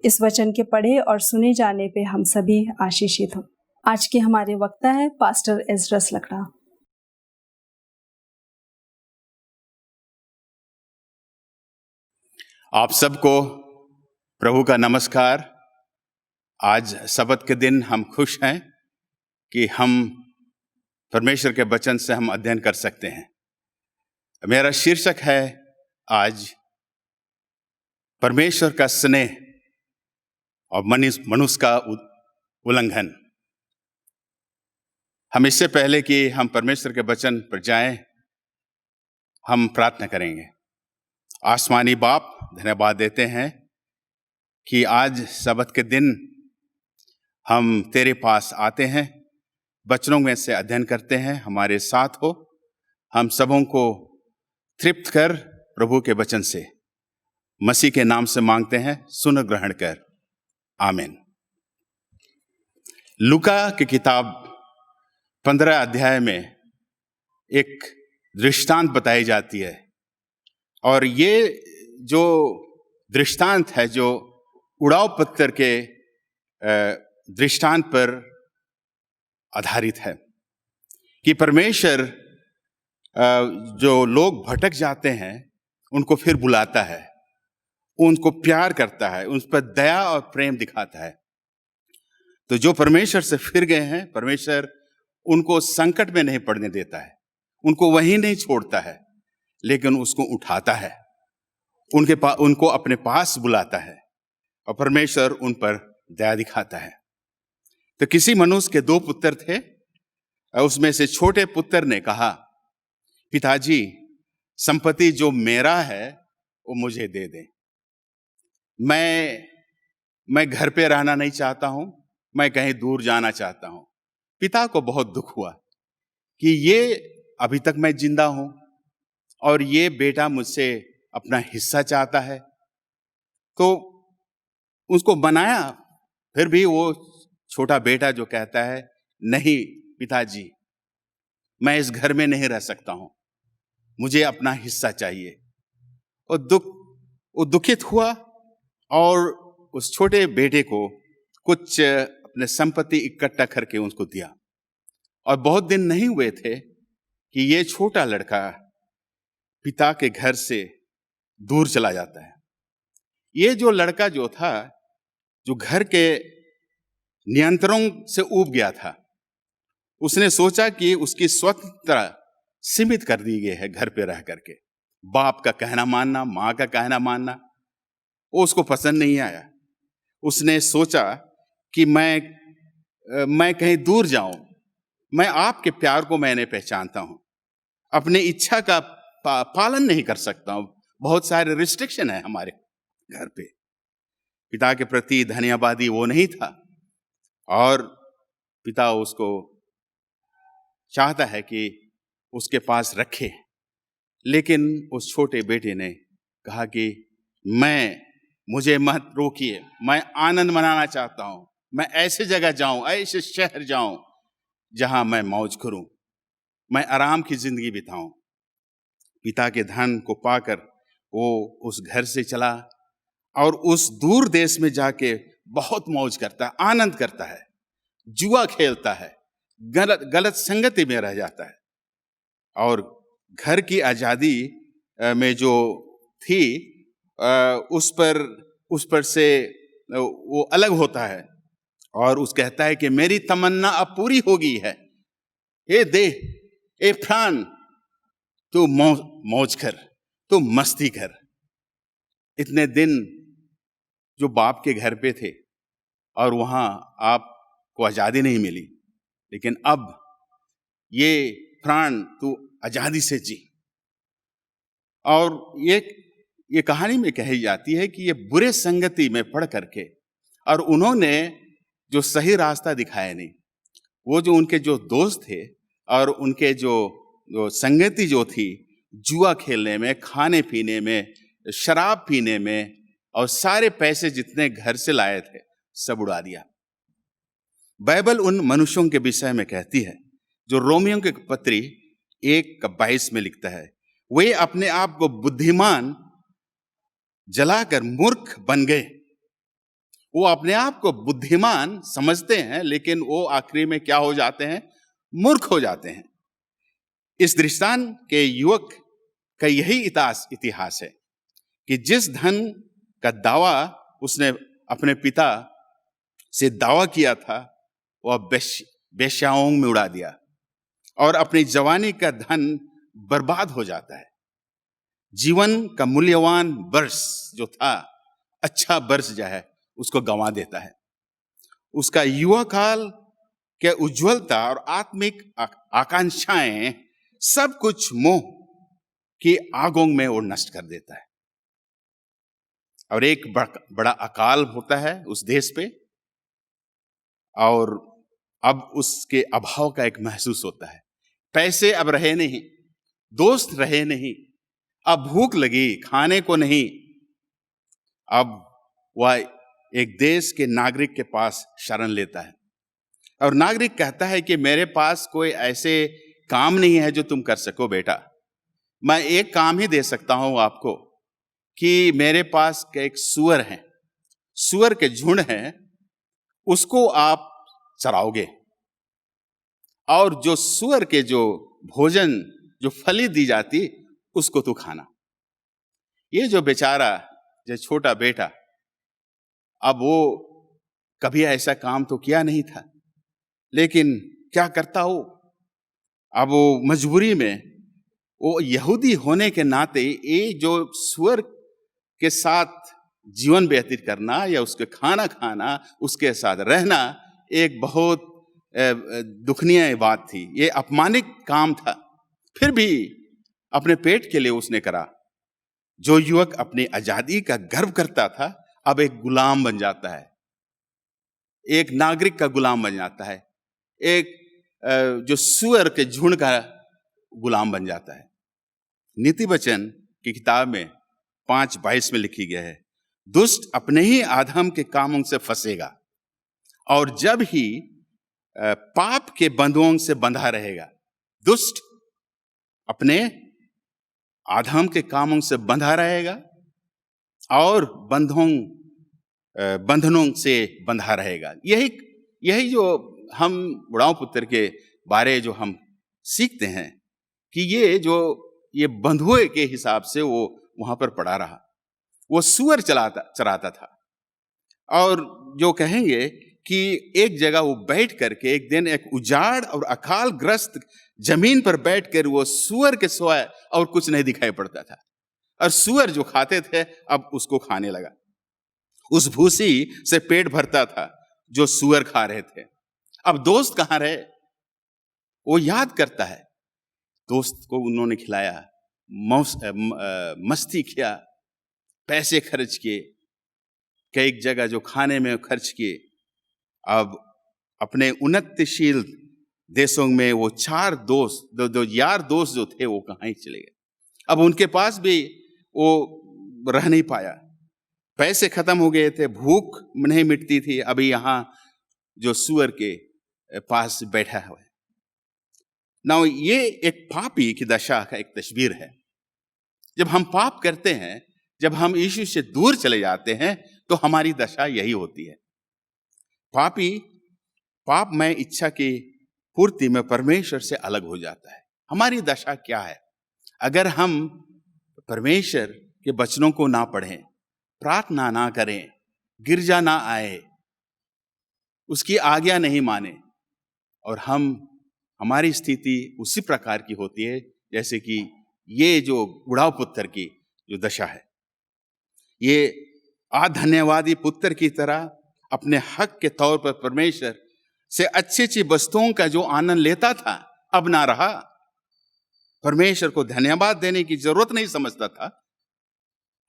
इस वचन के पढ़े और सुने जाने पे हम सभी आशीषित हों। आज के हमारे वक्ता है पास्टर एजरस लकड़ा। आप सबको प्रभु का नमस्कार। आज सबत के दिन हम खुश हैं कि हम परमेश्वर के वचन से हम अध्ययन कर सकते हैं। मेरा शीर्षक है आज परमेश्वर का स्नेह और मनुष्य का उल्लंघन। हम इससे पहले कि हम परमेश्वर के वचन पर जाएं, हम प्रार्थना करेंगे। आसमानी बाप, धन्यवाद देते हैं कि आज सबत के दिन हम तेरे पास आते हैं, वचनों में से अध्ययन करते हैं। हमारे साथ हो, हम सबों को तृप्त कर प्रभु के वचन से मसीह के नाम से मांगते हैं, सुन ग्रहण कर, आमीन। लूका की किताब 15 अध्याय में एक दृष्टांत बताई जाती है और ये जो दृष्टांत है जो उड़ाव पत्थर के दृष्टांत पर आधारित है कि परमेश्वर जो लोग भटक जाते हैं उनको फिर बुलाता है, उनको प्यार करता है, उन पर दया और प्रेम दिखाता है। तो जो परमेश्वर से फिर गए हैं, परमेश्वर उनको संकट में नहीं पड़ने देता है, उनको वहीं नहीं छोड़ता है, लेकिन उसको उठाता है, उनको अपने पास बुलाता है और परमेश्वर उन पर दया दिखाता है। तो किसी मनुष्य के 2 पुत्र थे। उसमें से छोटे पुत्र ने कहा, पिताजी संपत्ति जो मेरा है वो मुझे दे दें। मैं घर पे रहना नहीं चाहता हूं, मैं कहीं दूर जाना चाहता हूं। पिता को बहुत दुख हुआ कि ये अभी तक मैं जिंदा हूं और ये बेटा मुझसे अपना हिस्सा चाहता है। तो उसको बनाया, फिर भी वो छोटा बेटा जो कहता है, नहीं पिताजी मैं इस घर में नहीं रह सकता हूं, मुझे अपना हिस्सा चाहिए। और वो दुखित हुआ और उस छोटे बेटे को कुछ अपने संपत्ति इकट्ठा करके उसको दिया। और बहुत दिन नहीं हुए थे कि ये छोटा लड़का पिता के घर से दूर चला जाता है। ये जो लड़का जो था, जो घर के नियंत्रणों से ऊब गया था, उसने सोचा कि उसकी स्वतंत्रता सीमित कर दी गई है घर पे रह करके। बाप का कहना मानना, माँ का कहना मानना, वो उसको पसंद नहीं आया। उसने सोचा कि मैं कहीं दूर जाऊं, मैं आपके प्यार को मैंने पहचानता हूं, अपनी इच्छा का पालन नहीं कर सकता हूं, बहुत सारे रिस्ट्रिक्शन है हमारे घर पे। पिता के प्रति धन्यवादी वो नहीं था और पिता उसको चाहता है कि उसके पास रखे, लेकिन उस छोटे बेटे ने कहा कि मुझे मत रोकिए, मैं आनंद मनाना चाहता हूं, मैं ऐसे जगह जाऊं, ऐसे शहर जाऊं जहां मैं मौज करूं, मैं आराम की जिंदगी बिताऊं। पिता के धन को पाकर वो उस घर से चला और उस दूर देश में जाके बहुत मौज करता है, आनंद करता है, जुआ खेलता है, गलत संगति में रह जाता है और घर की आजादी में जो थी उस पर से वो अलग होता है और उस कहता है कि मेरी तमन्ना अब पूरी हो गई है, ए देह, ए प्राण, तू मौज कर, तू मस्ती कर। इतने दिन जो बाप के घर पे थे और वहां आपको आजादी नहीं मिली, लेकिन अब ये प्राण तू आजादी से जी। और ये कहानी में कही जाती है कि ये बुरे संगति में पढ़ करके और उन्होंने जो सही रास्ता दिखाया नहीं, वो जो उनके जो दोस्त थे और उनके जो संगति जो थी, जुआ खेलने में, खाने पीने में, शराब पीने में और सारे पैसे जितने घर से लाए थे सब उड़ा दिया। बाइबल उन मनुष्यों के विषय में कहती है जो रोमियों के पत्री 1:22 में लिखता है, वे अपने आप को बुद्धिमान जलाकर मूर्ख बन गए। वो अपने आप को बुद्धिमान समझते हैं, लेकिन वो आखिरी में क्या हो जाते हैं? मूर्ख हो जाते हैं। इस दृष्टांत के युवक का यही इतिहास है कि जिस धन का दावा उसने अपने पिता से दावा किया था, वह बेश्याओं में उड़ा दिया और अपनी जवानी का धन बर्बाद हो जाता है। जीवन का मूल्यवान वर्ष जो था, अच्छा वर्ष जो है, उसको गंवा देता है। उसका युवा काल के उज्जवलता और आत्मिक आकांक्षाएं सब कुछ मोह की आगों में वो नष्ट कर देता है। और एक बड़ा अकाल होता है उस देश पे और अब उसके अभाव का एक महसूस होता है। पैसे अब रहे नहीं, दोस्त रहे नहीं, अब भूख लगी, खाने को नहीं। अब वह एक देश के नागरिक के पास शरण लेता है और नागरिक कहता है कि मेरे पास कोई ऐसे काम नहीं है जो तुम कर सको बेटा, मैं एक काम ही दे सकता हूं आपको कि मेरे पास एक सूअर है, सूअर के झुंड हैं, उसको आप चराओगे और जो सूअर के जो भोजन, जो फली दी जाती, उसको तू खाना। ये जो बेचारा, जो छोटा बेटा, अब वो कभी ऐसा काम तो किया नहीं था, लेकिन क्या करता हो, अब वो मजबूरी में, वो यहूदी होने के नाते ये जो सूअर के साथ जीवन व्यतीत करना या उसके खाना खाना, उसके साथ रहना एक बहुत दुखनीय बात थी। ये अपमानित काम था, फिर भी अपने पेट के लिए उसने करा। जो युवक अपनी आजादी का गर्व करता था, अब एक गुलाम बन जाता है, एक नागरिक का गुलाम बन जाता है, एक जो सूअर के झुंड का गुलाम बन जाता है। नीति वचन की किताब में 5:22 में लिखी गया है, दुष्ट अपने ही आधम के कामों से फंसेगा और जब ही पाप के बंधुओं से बंधा रहेगा। दुष्ट अपने आधम के कामों से बंधा रहेगा और बंधनों से बंधा रहेगा। यही जो हम बुढ़ाऊ पुत्र के बारे जो हम सीखते हैं कि ये बंधुए के हिसाब से वो वहां पर पड़ा रहा। वो सूअर चराता था और जो कहेंगे कि एक जगह वो बैठ करके एक दिन एक उजाड़ और अकाल ग्रस्त जमीन पर बैठ कर वो सूअर के सोया और कुछ नहीं दिखाई पड़ता था, और सूअर जो खाते थे अब उसको खाने लगा। उस भूसी से पेट भरता था जो सूअर खा रहे थे। अब दोस्त कहाँ रहे? वो याद करता है, दोस्त को उन्होंने खिलाया, मस्ती किया, पैसे खर्च किए, कई जगह जो खाने में खर्च किए। अब अपने उन्नतिशील देशों में वो 4 दोस्त दो यार दोस्त जो थे वो कहाँ ही चले गए। अब उनके पास भी वो रह नहीं पाया, पैसे खत्म हो गए थे, भूख नहीं मिटती थी। अभी यहाँ जो सुअर के पास बैठा हुआ है ना, ये एक पापी की दशा का एक तस्वीर है। जब हम पाप करते हैं, जब हम यीशु से दूर चले जाते हैं, तो हमारी दशा यही होती है। पापी पापमय इच्छा की पूर्ति में परमेश्वर से अलग हो जाता है। हमारी दशा क्या है? अगर हम परमेश्वर के वचनों को ना पढ़ें, प्रार्थना ना करें, गिरजा ना आए, उसकी आज्ञा नहीं माने, और हमारी स्थिति उसी प्रकार की होती है जैसे कि ये जो बुढ़ाऊ पुत्र की जो दशा है। ये अधन्यवादी पुत्र की तरह अपने हक के तौर पर परमेश्वर से अच्छी अच्छी वस्तुओं का जो आनंद लेता था, अब ना रहा। परमेश्वर को धन्यवाद देने की जरूरत नहीं समझता था।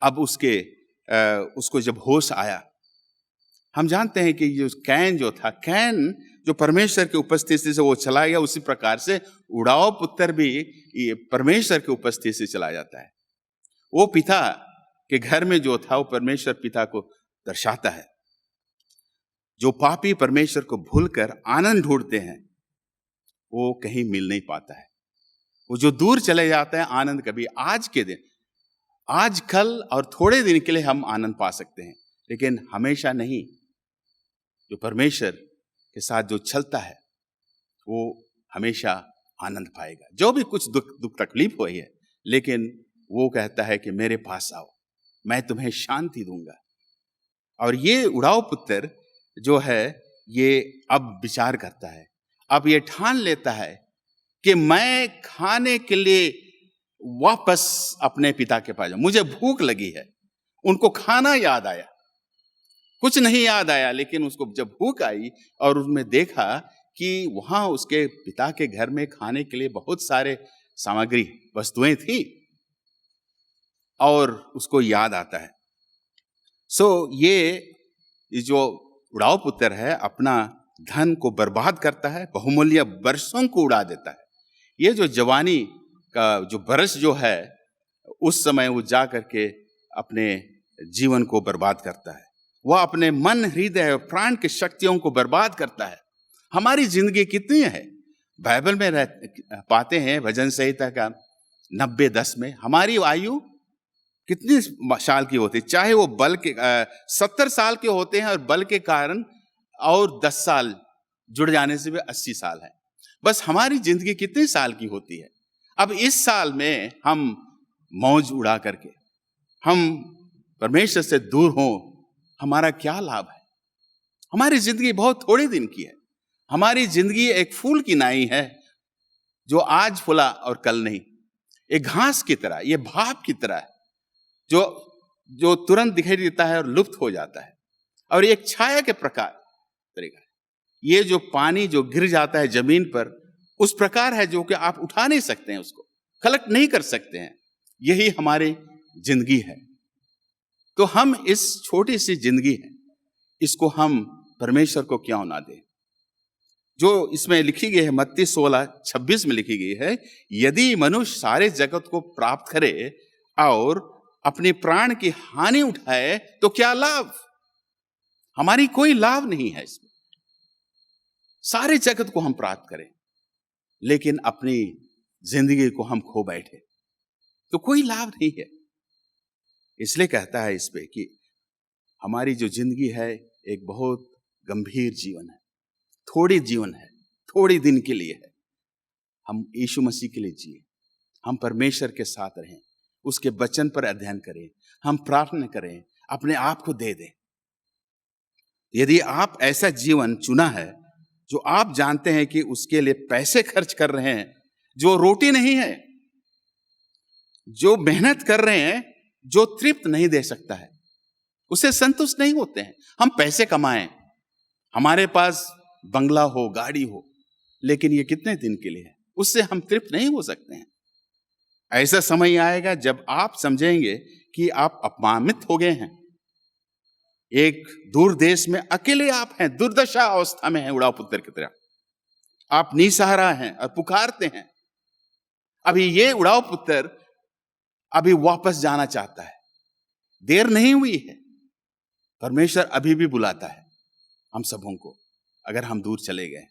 अब उसको जब होश आया, हम जानते हैं कि जो कैन जो था, कैन जो परमेश्वर की उपस्थिति से वो चला गया, उसी प्रकार से उड़ाव पुत्र भी परमेश्वर की उपस्थिति से चला जाता है। वो पिता के घर में जो था, वो परमेश्वर पिता को दर्शाता है। जो पापी परमेश्वर को भूलकर आनंद ढूंढते हैं, वो कहीं मिल नहीं पाता है। वो जो दूर चले जाता है, आनंद कभी आज के दिन, आज कल और थोड़े दिन के लिए हम आनंद पा सकते हैं, लेकिन हमेशा नहीं। जो परमेश्वर के साथ जो चलता है, वो हमेशा आनंद पाएगा। जो भी कुछ दुख तकलीफ हुई है, लेकिन वो कहता है कि मेरे पास आओ, मैं तुम्हें शांति दूंगा। और ये उड़ाऊ पुत्र जो है, ये अब विचार करता है, अब ये ठान लेता है कि मैं खाने के लिए वापस अपने पिता के पास जाऊं। मुझे भूख लगी है। उनको खाना याद आया, कुछ नहीं याद आया, लेकिन उसको जब भूख आई और उसमें देखा कि वहां उसके पिता के घर में खाने के लिए बहुत सारे सामग्री वस्तुएं थी, और उसको याद आता है। ये जो उड़ाऊ पुत्र है, अपना धन को बर्बाद करता है, बहुमूल्य वर्षों को उड़ा देता है। ये जो जवानी का जो बरस जो है, उस समय वो जा करके अपने जीवन को बर्बाद करता है। वह अपने मन, हृदय और प्राण की शक्तियों को बर्बाद करता है। हमारी जिंदगी कितनी है? बाइबल में पाते हैं, भजन संहिता का 90:10 में, हमारी आयु कितनी साल की होती है? चाहे वो बल के 70 साल के होते हैं, और बल के कारण और 10 साल जुड़ जाने से भी 80 साल है। बस हमारी जिंदगी कितने साल की होती है? अब इस साल में हम मौज उड़ा करके हम परमेश्वर से दूर हों, हमारा क्या लाभ है? हमारी जिंदगी बहुत थोड़े दिन की है। हमारी जिंदगी एक फूल की नाई है, जो आज फूला और कल नहीं। एक घास की तरह, ये भाप की तरह है, जो तुरंत दिखाई देता है और लुप्त हो जाता है। और एक छाया के प्रकार तरीका है। ये जो पानी जो गिर जाता है जमीन पर, उस प्रकार है जो कि आप उठा नहीं सकते हैं, उसको कलेक्ट नहीं कर सकते हैं। यही हमारी जिंदगी है। तो हम इस छोटी सी जिंदगी है, इसको हम परमेश्वर को क्यों ना दें? जो इसमें लिखी गई है, मत्ती 16:26 में लिखी गई है, यदि मनुष्य सारे जगत को प्राप्त करे और अपने प्राण की हानि उठाए, तो क्या लाभ? हमारी कोई लाभ नहीं है इसमें। सारे जगत को हम प्राप्त करें, लेकिन अपनी जिंदगी को हम खो बैठे, तो कोई लाभ नहीं है। इसलिए कहता है इस पे कि हमारी जो जिंदगी है, एक बहुत गंभीर जीवन है, थोड़ी जीवन है, थोड़ी दिन के लिए है। हम यीशु मसीह के लिए जिए, हम परमेश्वर के साथ रहें, उसके वचन पर अध्ययन करें, हम प्रार्थना करें, अपने आप को दे दें। यदि आप ऐसा जीवन चुना है जो आप जानते हैं कि उसके लिए पैसे खर्च कर रहे हैं, जो रोटी नहीं है, जो मेहनत कर रहे हैं, जो तृप्त नहीं दे सकता है, उससे संतुष्ट नहीं होते हैं। हम पैसे कमाएं, हमारे पास बंगला हो, गाड़ी हो, लेकिन ये कितने दिन के लिए है? उससे हम तृप्त नहीं हो सकते हैं। ऐसा समय आएगा जब आप समझेंगे कि आप अपमानित हो गए हैं। एक दूर देश में अकेले आप हैं, दुर्दशा अवस्था में हैं, उड़ाऊ पुत्र की तरह। आप निसहारा हैं और पुकारते हैं। अभी ये उड़ाव पुत्र अभी वापस जाना चाहता है, देर नहीं हुई है। परमेश्वर अभी भी बुलाता है हम सबों को, अगर हम दूर चले गए।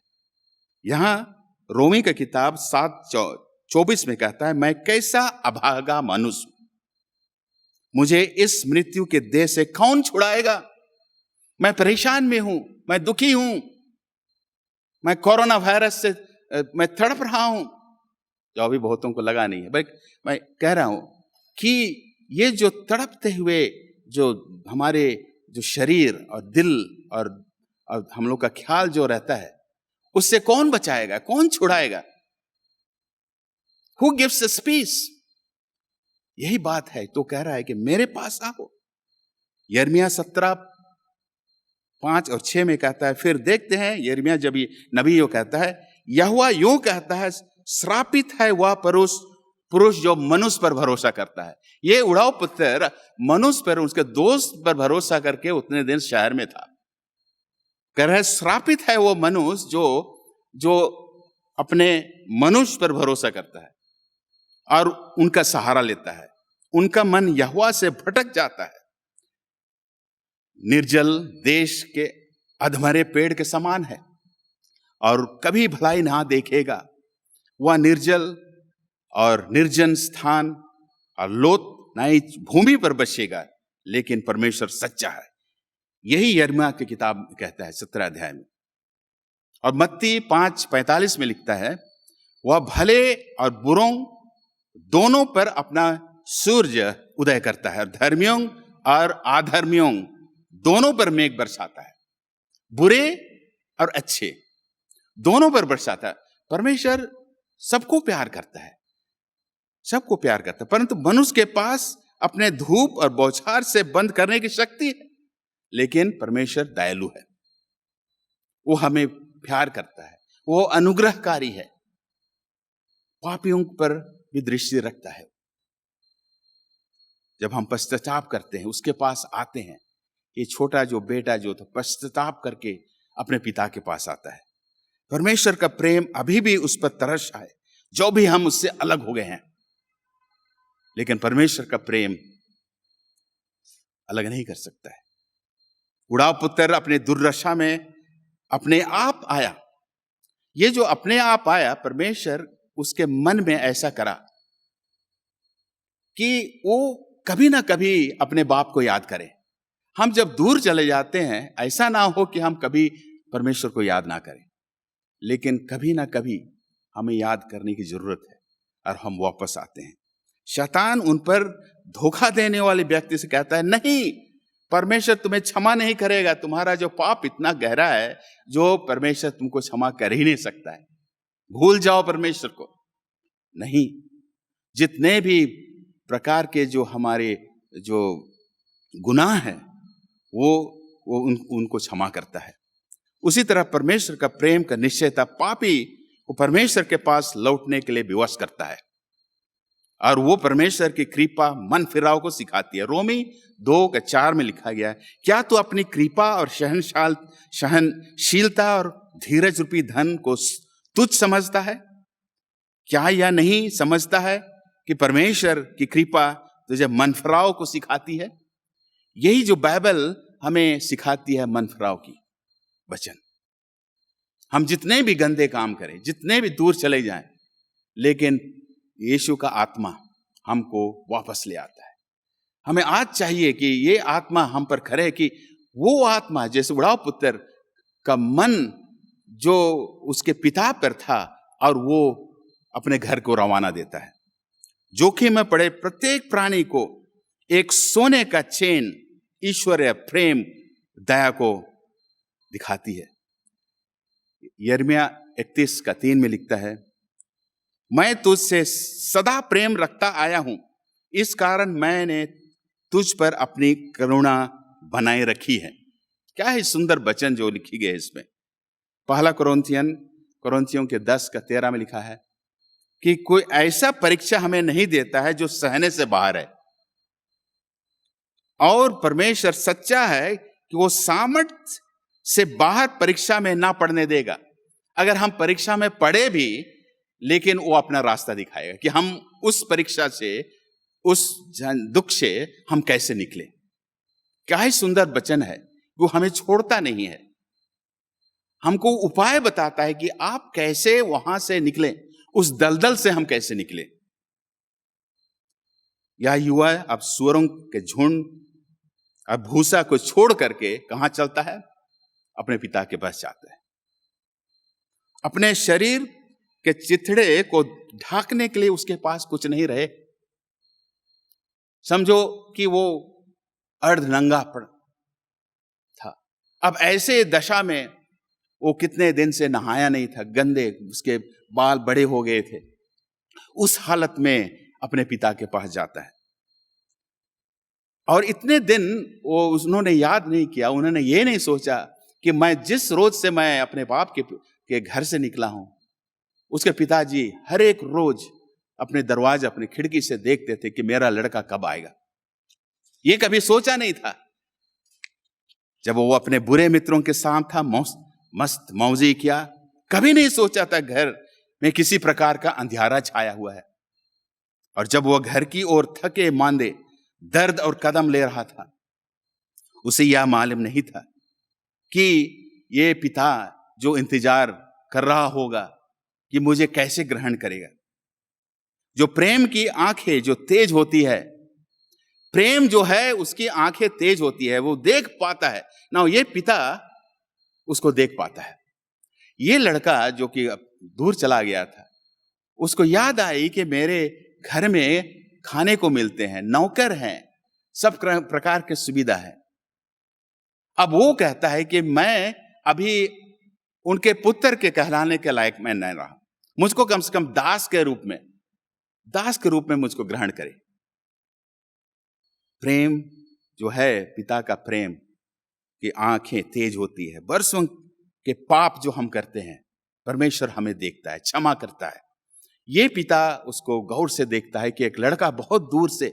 यहां रोमी का किताब 7:24 में कहता है, मैं कैसा अभागा मनुष्य, मुझे इस मृत्यु के देह से कौन छुड़ाएगा। मैं परेशान में हूं, मैं दुखी हूं, मैं कोरोना वायरस से मैं तड़प रहा हूं। जो अभी बहुतों को लगा नहीं है, बल्कि मैं कह रहा हूं कि ये जो तड़पते हुए जो हमारे जो शरीर और दिल और हम लोग का ख्याल जो रहता है, उससे कौन बचाएगा, कौन छुड़ाएगा? Who gives us peace? यही बात है। तो कह रहा है कि मेरे पास आओ। यिर्मयाह 17:5 और 6 में कहता है, फिर देखते हैं यिर्मयाह जब ये नबी यो कहता है, यहोवा यूं कहता है, श्रापित है वह पुरुष जो मनुष्य पर भरोसा करता है। ये उड़ाव पुत्र मनुष्य पर, उसके दोस्त पर भरोसा करके उतने दिन शहर में था। कह रहा है श्रापित है वो मनुष्य जो अपने मनुष्य पर भरोसा करता है और उनका सहारा लेता है। उनका मन यहोवा से भटक जाता है। निर्जल देश के अधमरे पेड़ के समान है और कभी भलाई ना देखेगा। वह निर्जल और निर्जन स्थान और लोथ नई भूमि पर बसेगा, लेकिन परमेश्वर सच्चा है। यही यिर्मयाह की किताब कहता है 17 अध्याय में। और मत्ती 5:45 में लिखता है, वह भले और बुरों दोनों पर अपना सूर्य उदय करता है, धर्मियों और अधर्मियों दोनों पर मेघ बरसाता है। बुरे और अच्छे दोनों पर बरसाता है। परमेश्वर सबको प्यार करता है, सबको प्यार करता है, परंतु मनुष्य के पास अपने धूप और बौछार से बंद करने की शक्ति है। लेकिन परमेश्वर दयालु है, वो हमें प्यार करता है, वो अनुग्रहकारी है, पापियों पर भी दृष्टि रखता है। जब हम पश्चाताप करते हैं, उसके पास आते हैं। ये छोटा जो बेटा जो था, पश्चाताप करके अपने पिता के पास आता है। परमेश्वर का प्रेम अभी भी उस पर तरस है, जो भी हम उससे अलग हो गए हैं। लेकिन परमेश्वर का प्रेम अलग नहीं कर सकता है। उड़ाव पुत्र अपने दुर्दशा में अपने आप आया। ये जो अपने आप आया, परमेश्वर उसके मन में ऐसा करा कि वो कभी ना कभी अपने बाप को याद करे। हम जब दूर चले जाते हैं, ऐसा ना हो कि हम कभी परमेश्वर को याद ना करें, लेकिन कभी ना कभी हमें याद करने की जरूरत है और हम वापस आते हैं। शैतान उन पर धोखा देने वाले व्यक्ति से कहता है, नहीं, परमेश्वर तुम्हें क्षमा नहीं करेगा। तुम्हारा जो पाप इतना गहरा है, जो परमेश्वर तुमको क्षमा कर ही नहीं सकता है। भूल जाओ परमेश्वर को। नहीं, जितने भी प्रकार के जो हमारे जो गुनाह हैं, वो उनको क्षमा करता है। उसी तरह परमेश्वर का प्रेम का निश्चयता पापी को परमेश्वर के पास लौटने के लिए विवश करता है और वो परमेश्वर की कृपा मन फिराव को सिखाती है। रोमी 2:4 में लिखा गया है, क्या तू अपनी कृपा और सहनशीलता और धीरज रूपी धन को तुच्छ समझता है? क्या यह नहीं समझता है कि परमेश्वर की कृपा तुझे मन फिराव को सिखाती है? यही जो बाइबल हमें सिखाती है, मन फिराव की वचन। हम जितने भी गंदे काम करें, जितने भी दूर चले जाएं, लेकिन यीशु का आत्मा हमको वापस ले आता है। हमें आज चाहिए कि ये आत्मा हम पर खड़े, कि वो आत्मा जैसे उड़ाव पुत्र का मन जो उसके पिता पर था, और वो अपने घर को रवाना देता है। जोखिम में पड़े प्रत्येक प्राणी को एक सोने का चेन ईश्वरीय प्रेम दया को दिखाती है। यिर्मयाह 31:3 में लिखता है, मैं तुझसे सदा प्रेम रखता आया हूं, इस कारण मैंने तुझ पर अपनी करुणा बनाए रखी है। क्या है सुंदर वचन जो लिखी गई है इसमें। पहला कोरिन्थियों के 10:13 में लिखा है कि कोई ऐसा परीक्षा हमें नहीं देता है जो सहने से बाहर है, और परमेश्वर सच्चा है कि वो सामर्थ्य से बाहर परीक्षा में ना पड़ने देगा। अगर हम परीक्षा में पढ़े भी, लेकिन वो अपना रास्ता दिखाएगा कि हम उस परीक्षा से, उस दुख से हम कैसे निकले। क्या ही सुंदर वचन है, वो हमें छोड़ता नहीं है, हमको उपाय बताता है कि आप कैसे वहां से निकले, उस दलदल से हम कैसे निकले। यह युवा अब सुअरों के झुंड, अब भूसा को छोड़ करके कहां चलता है? अपने पिता के पास जाता है। अपने शरीर के चिथड़े को ढांकने के लिए उसके पास कुछ नहीं रहे। समझो कि वो अर्धनंगा पड़ था। अब ऐसे दशा में वो कितने दिन से नहाया नहीं था, गंदे, उसके बाल बड़े हो गए थे। उस हालत में अपने पिता के पास जाता है। और इतने दिन वो उन्होंने याद नहीं किया, उन्होंने ये नहीं सोचा कि मैं जिस रोज से मैं अपने बाप के घर से निकला हूं, उसके पिताजी हर एक रोज अपने दरवाजे, अपनी खिड़की से देखते थे कि मेरा लड़का कब आएगा। ये कभी सोचा नहीं था। जब वो अपने बुरे मित्रों के साथ था, मस्त मौजी किया, कभी नहीं सोचा था घर में किसी प्रकार का अंधियारा छाया हुआ है। और जब वो घर की ओर थके मांदे दर्द और कदम ले रहा था, उसे यह मालूम नहीं था कि ये पिता जो इंतजार कर रहा होगा कि मुझे कैसे ग्रहण करेगा। जो प्रेम की आंखें जो तेज होती है, प्रेम जो है उसकी आंखें तेज होती है, वो देख पाता है ना, ये पिता उसको देख पाता है। ये लड़का जो कि दूर चला गया था, उसको याद आई कि मेरे घर में खाने को मिलते हैं, नौकर हैं, सब प्रकार की सुविधा है। अब वो कहता है कि मैं अभी उनके पुत्र के कहलाने के लायक मैं नहीं रहा, मुझको कम से कम दास के रूप में मुझको ग्रहण करे। प्रेम जो है, पिता का प्रेम की आंखें तेज होती है। बरसों के पाप जो हम करते हैं, परमेश्वर हमें देखता है, क्षमा करता है। ये पिता उसको गौर से देखता है कि एक लड़का बहुत दूर से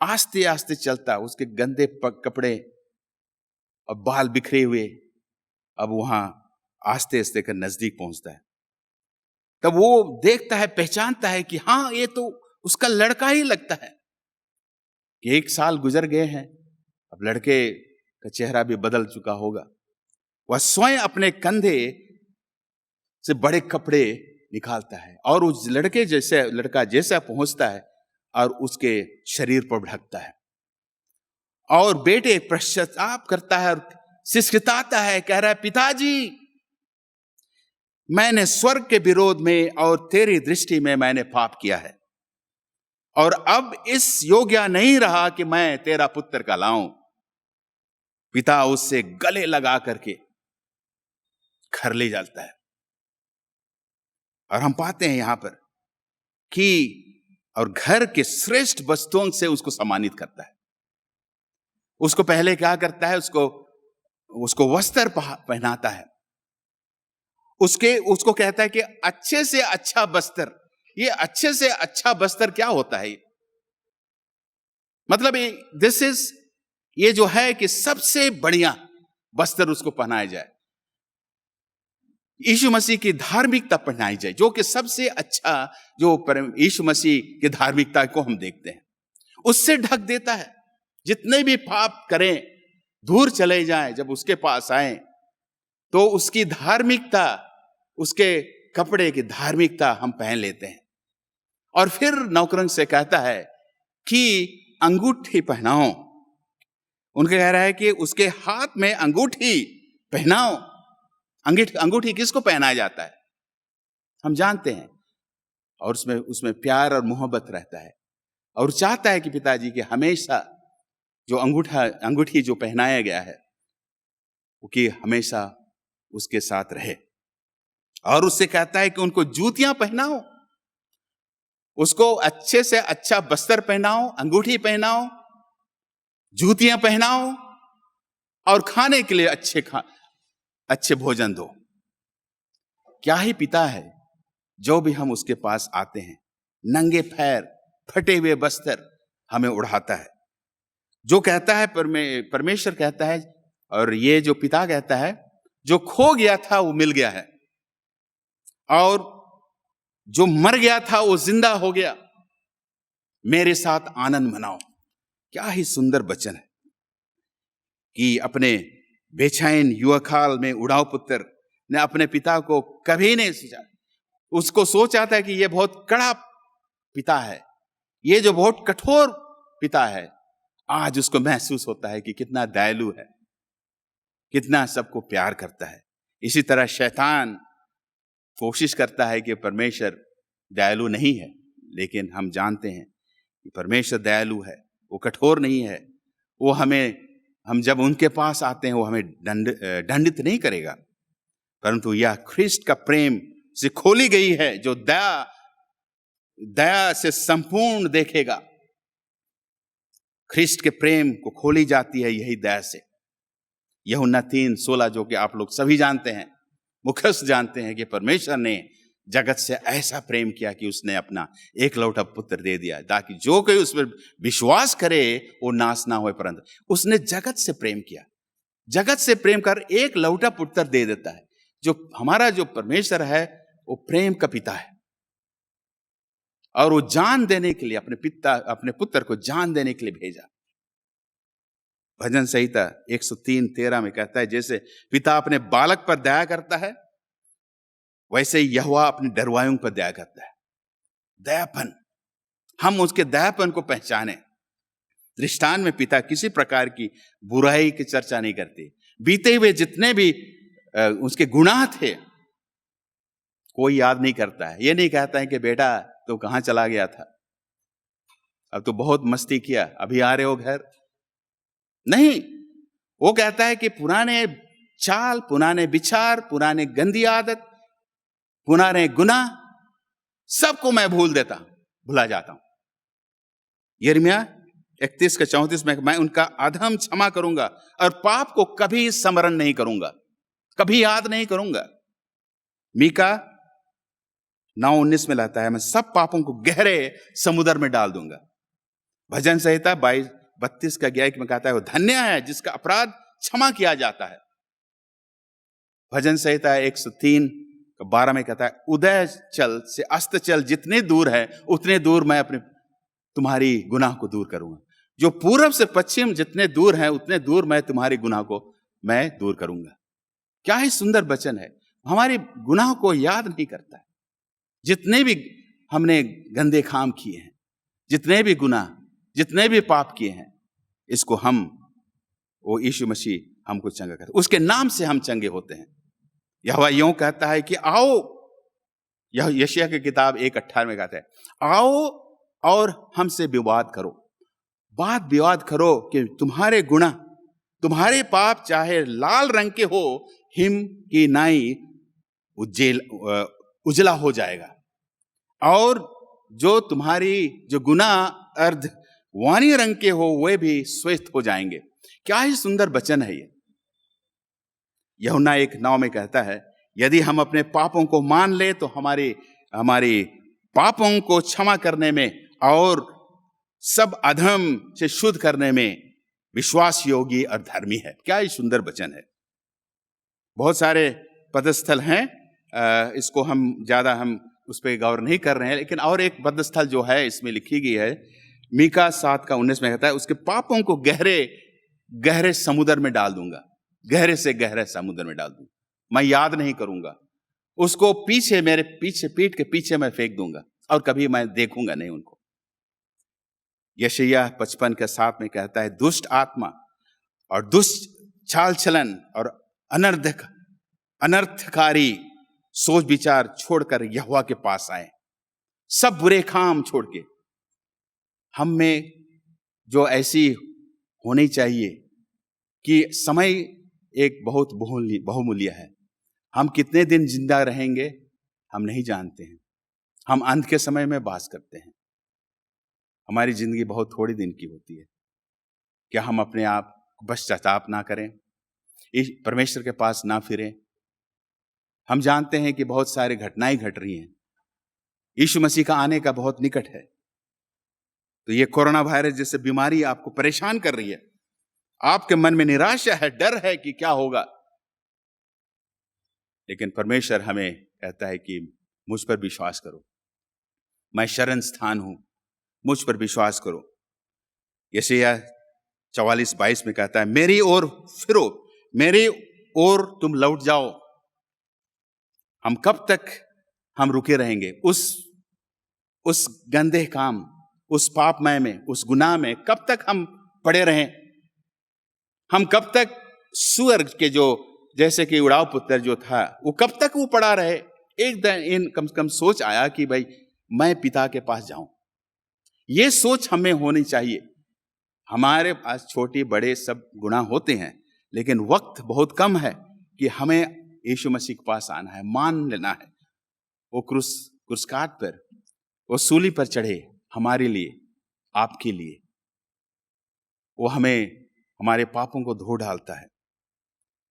आस्ते आस्ते चलता है, उसके गंदे कपड़े और बाल बिखरे हुए, अब वहां आस्ते आस्ते कर नजदीक पहुंचता है। तब वो देखता है, पहचानता है कि हाँ, ये तो उसका लड़का ही लगता है। कि 1 साल गुजर गए हैं, अब लड़के का चेहरा भी बदल चुका होगा। वह स्वयं अपने कंधे से बड़े कपड़े निकालता है और उस लड़का जैसा पहुंचता है और उसके शरीर पर ढकता है। और बेटे पश्चाताप करता है और सिसकिताता है, कह रहा है, पिताजी, मैंने स्वर्ग के विरोध में और तेरी दृष्टि में मैंने पाप किया है, और अब इस योग्य नहीं रहा कि मैं तेरा पुत्र कहलाऊं। पिता उससे गले लगा करके घर ले जाता है। और हम पाते हैं यहां पर कि और घर के श्रेष्ठ वस्तुओं से उसको सम्मानित करता है। उसको पहले क्या करता है? उसको वस्त्र पहनाता है। उसको कहता है कि अच्छे से अच्छा वस्त्र। ये अच्छे से अच्छा वस्त्र क्या होता है? मतलब ये जो है कि सबसे बढ़िया वस्त्र उसको पहनाया जाए, यीशु मसीह की धार्मिकता पहनाई जाए, जो कि सबसे अच्छा, जो यीशु मसीह की धार्मिकता को हम देखते हैं, उससे ढक देता है। जितने भी पाप करें, दूर चले जाएं, जब उसके पास आए तो उसकी धार्मिकता, उसके कपड़े की धार्मिकता हम पहन लेते हैं। और फिर नौकरों से कहता है कि अंगूठी पहनाओ। उनके कह रहा है कि उसके हाथ में अंगूठी पहनाओ। अंगूठी किसको पहनाया जाता है? हम जानते हैं। और उसमें प्यार और मोहब्बत रहता है, और चाहता है कि पिताजी के हमेशा जो अंगूठी जो पहनाया गया है वो कि हमेशा उसके साथ रहे। और उससे कहता है कि उनको जूतियां पहनाओ, उसको अच्छे से अच्छा वस्त्र पहनाओ, अंगूठी पहनाओ, जूतियां पहनाओ, और खाने के लिए अच्छे भोजन दो। क्या ही पिता है जो भी हम उसके पास आते हैं, नंगे पैर, फटे हुए वस्त्र हमें उड़ाता है। जो कहता है परमेश्वर कहता है, और ये जो पिता कहता है, जो खो गया था वो मिल गया है, और जो मर गया था वो जिंदा हो गया, मेरे साथ आनंद मनाओ। क्या ही सुंदर वचन है कि अपने बेचैन युवकाल में उड़ाव पुत्र ने अपने पिता को कभी नहीं सोचा। उसको सोचा था कि ये बहुत कड़ा पिता है, ये जो बहुत कठोर पिता है। आज उसको महसूस होता है कि कितना दयालु है, कितना सबको प्यार करता है। इसी तरह शैतान कोशिश करता है कि परमेश्वर दयालु नहीं है, लेकिन हम जानते हैं कि परमेश्वर दयालु है, वो कठोर नहीं है। वो हम जब उनके पास आते हैं वो हमें दंडित नहीं करेगा, परंतु यह ख्रिस्ट का प्रेम से खोली गई है, जो दया से संपूर्ण देखेगा। ख्रिस्ट के प्रेम को खोली जाती है यही दया से। यूहन्ना 3:16 जो कि आप लोग सभी जानते हैं, मुखस्त जानते हैं कि परमेश्वर ने जगत से ऐसा प्रेम किया कि उसने अपना एकलौता पुत्र दे दिया, ताकि जो कोई उस पर विश्वास करे वो नाश ना होए, परंतु उसने जगत से प्रेम किया। जगत से प्रेम कर एक लौटा पुत्र दे देता है। जो हमारा जो परमेश्वर है वो प्रेम का पिता है, और वो जान देने के लिए अपने पुत्र को जान देने के लिए भेजा। भजन संहिता 103:13 में कहता है, जैसे पिता अपने बालक पर दया करता है, वैसे ही यहोवा अपने डरवायों पर दया करता है। दयापन, हम उसके दयापन को पहचाने। दृष्टांत में पिता किसी प्रकार की बुराई की चर्चा नहीं करते। बीते हुए जितने भी उसके गुनाह थे कोई याद नहीं करता है। ये नहीं कहता है कि बेटा तो कहां चला गया था, अब तो बहुत मस्ती किया, अभी आ रहे हो घर। नहीं, वो कहता है कि पुराने चाल, पुराने विचार, पुराने गंदी आदत, पुराने गुनाह सबको मैं भुला जाता हूं। यिर्मयाह 31:34 में, मैं उनका अधर्म क्षमा करूंगा और पाप को कभी स्मरण नहीं करूंगा, कभी याद नहीं करूंगा। मीका 9:19 में लाता है, मैं सब पापों को गहरे समुद्र में डाल दूंगा। भजन संहिता 22:32 में कहता है, वो धन्य है जिसका अपराध क्षमा किया जाता है। भजन संहिता 103:12 में कहता है, उदय चल से अस्त चल जितने दूर है उतने दूर मैं तुम्हारी गुनाह को दूर करूंगा। जो पूरब से पश्चिम जितने दूर है उतने दूर मैं तुम्हारी गुनाह को मैं दूर करूंगा। क्या ही सुंदर वचन है। हमारे गुनाह को याद नहीं करता है। जितने भी हमने गंदे काम किए हैं, जितने भी गुनाह, जितने भी पाप किए हैं, इसको वो यीशु मसीह हमको चंगा करता है। उसके नाम से हम चंगे होते हैं। यहोवा यूं कहता है कि आओ, यह यशायाह की किताब 1:18 में कहता है, आओ और हमसे विवाद करो। बात विवाद करो कि तुम्हारे गुनाह, तुम्हारे पाप चाहे लाल रंग के हो, हिम की नाई उजला हो जाएगा, और जो तुम्हारी जो गुनाह अर्ध वानी रंग के हो वे भी श्वेत हो जाएंगे। क्या ही सुंदर वचन है ये। यूहन्ना 1:9 में कहता है, यदि हम अपने पापों को मान ले तो हमारी पापों को क्षमा करने में और सब अधर्म से शुद्ध करने में विश्वास योगी और धर्मी है। क्या ही सुंदर वचन है। बहुत सारे पदस्थल हैं, इसको हम उस पर गौर नहीं कर रहे हैं, लेकिन और एक पदस्थल जो है इसमें लिखी गई है, मीका 7:19 में कहता है, उसके पापों को गहरे समुद्र में डाल दूंगा, गहरे से गहरे समुद्र में डाल दूंगा, मैं याद नहीं करूंगा उसको। मेरे पीछे पीठ के पीछे मैं फेंक दूंगा और कभी मैं देखूंगा नहीं उनको। यशायाह 55:7 में कहता है, दुष्ट आत्मा और दुष्ट चाल चलन और अनर्थकारी सोच विचार छोड़कर यहोवा के पास आए। सब बुरे काम छोड़ के हम में जो ऐसी होनी चाहिए कि समय एक बहुत बहुमूल्य है। हम कितने दिन जिंदा रहेंगे हम नहीं जानते हैं। हम अंत के समय में वास करते हैं। हमारी जिंदगी बहुत थोड़ी दिन की होती है। क्या हम अपने आप को पश्चाताप ना करें, परमेश्वर के पास ना फिरें? हम जानते हैं कि बहुत सारी घटनाएं घट रही हैं। यीशु मसीह का आने का बहुत निकट है। तो ये कोरोना वायरस जैसे बीमारी आपको परेशान कर रही है, आपके मन में निराशा है, डर है कि क्या होगा, लेकिन परमेश्वर हमें कहता है कि मुझ पर विश्वास करो। मैं शरण स्थान हूं, मुझ पर विश्वास करो। यशायाह 44:22 में कहता है, मेरी ओर फिरो, मेरी ओर तुम लौट जाओ। हम कब तक हम रुके रहेंगे उस गंदे काम, उस पापमय में, उस गुनाह में कब तक हम पड़े रहें? हम कब तक सुअर के जो जैसे कि उड़ाव पुत्र जो था वो कब तक वो पड़ा रहे? एक दिन कम से कम सोच आया कि भाई मैं पिता के पास जाऊं। ये सोच हमें होनी चाहिए। हमारे पास छोटे बड़े सब गुनाह होते हैं, लेकिन वक्त बहुत कम है कि हमें यीशु मसीह के पास आना है, मान लेना है। वो क्रूस काट पर, वो सूली पर चढ़े हमारे लिए, आपके लिए। वो हमें हमारे पापों को धो डालता है।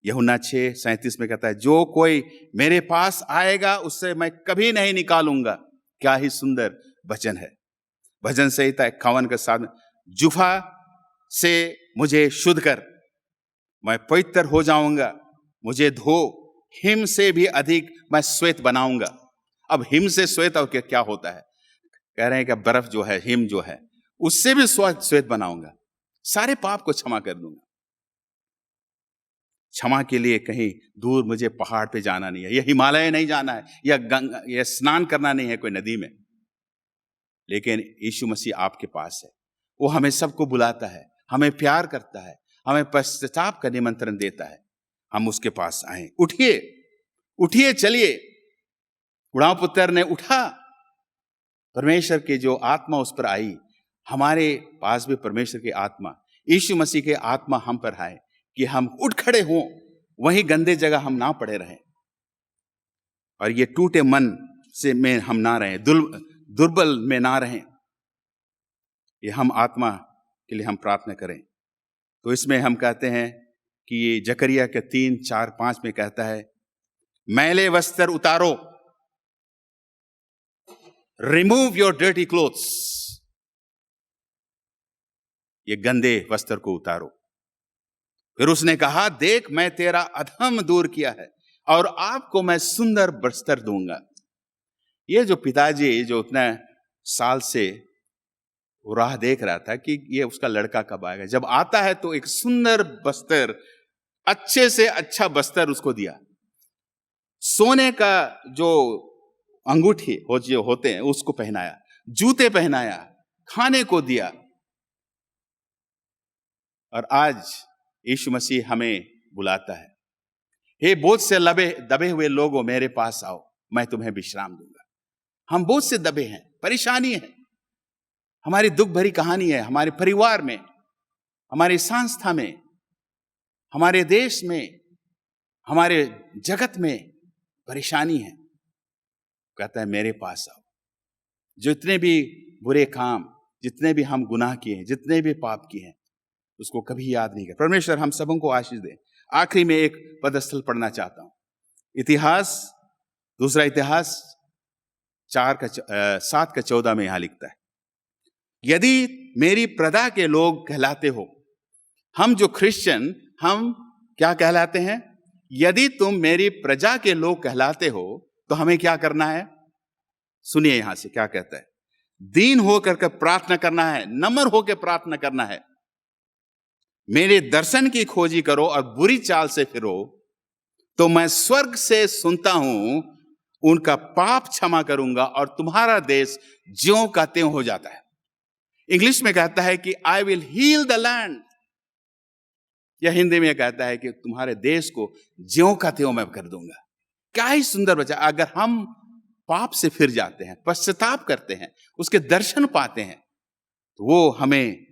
यूहन्ना 6:37 में कहता है, जो कोई मेरे पास आएगा उससे मैं कभी नहीं निकालूंगा। क्या ही सुंदर वचन है। भजन संहिता 51:7, जुफा से मुझे शुद्ध कर, मैं पवित्र हो जाऊंगा। मुझे धो, हिम से भी अधिक मैं श्वेत बनाऊंगा। अब हिम से श्वेत और क्या होता है? कह रहे हैं कि बर्फ जो है, हिम जो है, उससे भी श्वेत बनाऊंगा। सारे पाप को क्षमा कर दूंगा। क्षमा के लिए कहीं दूर मुझे पहाड़ पे जाना नहीं है, या हिमालय नहीं जाना है, या गंगा, या स्नान करना नहीं है कोई नदी में। लेकिन यीशु मसीह आपके पास है। वो हमें सबको बुलाता है, हमें प्यार करता है, हमें पश्चाताप का निमंत्रण देता है। हम उसके पास आए। उठिए, उठिए, चलिए। उड़ाव पुत्र ने उठा, परमेश्वर की जो आत्मा उस पर आई, हमारे पास भी परमेश्वर की आत्मा, यीशु मसीह की आत्मा हम पर आए कि हम उठ खड़े हों, वहीं गंदे जगह हम ना पड़े रहें, और ये टूटे मन से में हम ना रहें, दुर्बल में ना रहें। ये हम आत्मा के लिए हम प्रार्थना करें। तो इसमें हम कहते हैं कि ये जकरिया के 3:4-5 में कहता है, मैले वस्त्र उतारो, रिमूव योर डर्टी क्लोथ्स। ये गंदे वस्त्र को उतारो। फिर उसने कहा, देख मैं तेरा अधर्म दूर किया है और आपको मैं सुंदर वस्त्र दूंगा। ये जो पिताजी जो उतना साल से वो राह देख रहा था कि ये उसका लड़का कब आएगा, जब आता है तो एक सुंदर वस्त्र, अच्छे से अच्छा वस्त्र उसको दिया। सोने का जो अंगूठी जो होते हैं उसको पहनाया, जूते पहनाया, खाने को दिया। और आज यीशु मसीह हमें बुलाता है, हे बोझ से दबे हुए लोगों मेरे पास आओ, मैं तुम्हें विश्राम दूंगा। हम बोझ से दबे हैं, परेशानी है, हमारी दुख भरी कहानी है, हमारे परिवार में, हमारी संस्था में, हमारे देश में, हमारे जगत में परेशानी है। कहता है मेरे पास आओ। जितने भी बुरे काम, जितने भी हम गुनाह किए हैं, जितने भी पाप किए हैं, उसको कभी याद नहीं कर। परमेश्वर हम सबों को आशीष दे। आखिरी में एक पदस्थल पढ़ना चाहता हूं। इतिहास, दूसरा इतिहास 7:14 में यहां लिखता है, यदि मेरी प्रजा के लोग कहलाते हो, हम जो क्रिश्चियन, हम क्या कहलाते हैं? यदि तुम मेरी प्रजा के लोग कहलाते हो तो हमें क्या करना है? सुनिए यहां से क्या कहता है, दीन होकर के प्रार्थना करना है, नम्र होकर प्रार्थना करना है, मेरे दर्शन की खोजी करो और बुरी चाल से फिरो, तो मैं स्वर्ग से सुनता हूं, उनका पाप क्षमा करूंगा और तुम्हारा देश ज्यों का त्यों हो जाता है। इंग्लिश में कहता है कि I will heal the land, या हिंदी में कहता है कि तुम्हारे देश को ज्यों का त्यों मैं कर दूंगा। क्या ही सुंदर बचा। अगर हम पाप से फिर जाते हैं, पश्चाताप करते हैं, उसके दर्शन पाते हैं, तो वो हमें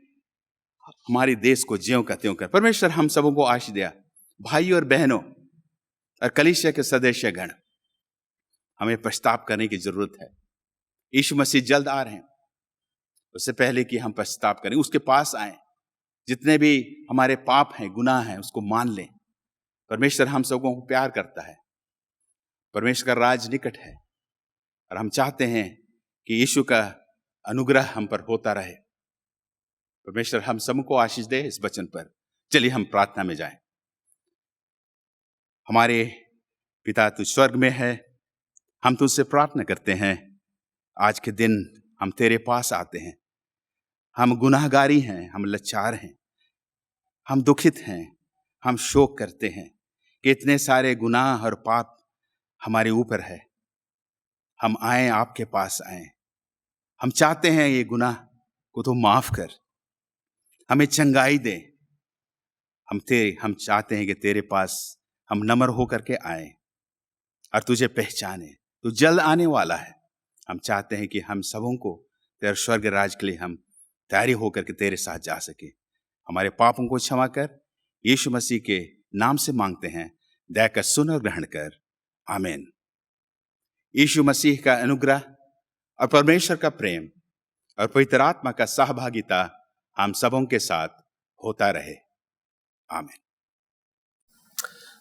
हमारे देश को ज्यों का त्यों कर। परमेश्वर हम सबों को आशीष दिया। भाई और बहनों और कलीसिया के सदस्य गण, हमें पश्चाताप करने की जरूरत है। यीशु मसीह जल्द आ रहे हैं, उससे पहले कि हम पश्चाताप करें, उसके पास आए, जितने भी हमारे पाप हैं, गुनाह हैं, उसको मान लें। परमेश्वर हम सबों को प्यार करता है, परमेश्वर का राज निकट है, और हम चाहते हैं कि यीशु का अनुग्रह हम पर होता रहे। परमेश्वर हम सबको आशीष दे इस वचन पर। चलिए हम प्रार्थना में जाएं। हमारे पिता तू स्वर्ग में है, हम तुझसे प्रार्थना करते हैं, आज के दिन हम तेरे पास आते हैं। हम गुनाहगारी हैं, हम लाचार हैं, हम दुखित हैं, हम शोक करते हैं कि इतने सारे गुनाह और पाप हमारे ऊपर है। हम आए, आपके पास आए। हम चाहते हैं ये गुनाह को तो माफ कर, हमें चंगाई दे। हम चाहते हैं कि तेरे पास हम नम्र होकर के आए और तुझे पहचाने। तू जल्द आने वाला है। हम चाहते हैं कि हम सबों को तेरे स्वर्ग राज के लिए हम तैयारी होकर के तेरे साथ जा सके। हमारे पापों को क्षमा कर, यीशु मसीह के नाम से मांगते हैं, दया कर सुन और ग्रहण कर, आमीन। यीशु मसीह का अनुग्रह और परमेश्वर का प्रेम और पवित्र आत्मा का सहभागिता हम सबों के साथ होता रहे, आमीन।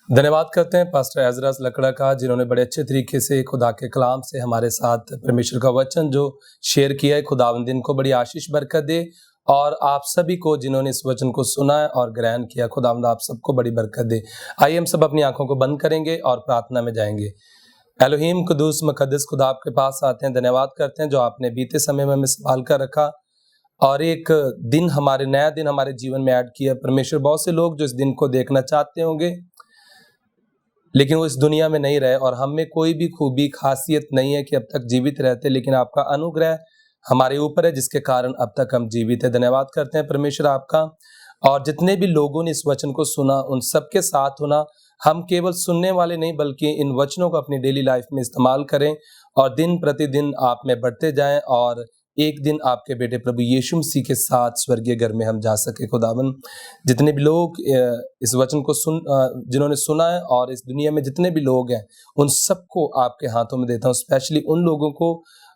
धन्यवाद करते हैं पास्टर एजरास लकड़ा का, जिन्होंने बड़े अच्छे तरीके से खुदा के कलाम से हमारे साथ परमेश्वर का वचन जो शेयर किया है। खुदावंद दिन को बड़ी आशीष बरकत दे, और आप सभी को जिन्होंने इस वचन को सुना है और ग्रहण किया, खुदावंद आप सबको बड़ी बरकत दे। आइए हम सब अपनी आंखों को बंद करेंगे और प्रार्थना में जाएंगे। एलोहीम कुदूस मुकद्दस खुदा आपके पास आते हैं, धन्यवाद करते हैं जो आपने बीते समय में हमें संभाल कर रखा और एक दिन नया दिन हमारे जीवन में ऐड किया। परमेश्वर, बहुत से लोग जो इस दिन को देखना चाहते होंगे लेकिन वो इस दुनिया में नहीं रहे, और हम में कोई भी खूबी खासियत नहीं है कि अब तक जीवित रहते, लेकिन आपका अनुग्रह हमारे ऊपर है जिसके कारण अब तक हम जीवित है। धन्यवाद करते हैं परमेश्वर आपका। और जितने भी लोगों ने इस वचन को सुना उन सबके साथ होना, हम केवल सुनने वाले नहीं बल्कि इन वचनों को अपनी डेली लाइफ में इस्तेमाल करें और दिन प्रतिदिन आप में बढ़ते जाएं, और एक दिन आपके बेटे प्रभु यीशु मसीह के साथ स्वर्गीय घर में हम जा सके। खुदावन, जितने भी लोग इस वचन को जिन्होंने सुना है और इस दुनिया में जितने भी लोग हैं उन सबको आपके हाथों में देता हूँ। स्पेशली उन लोगों को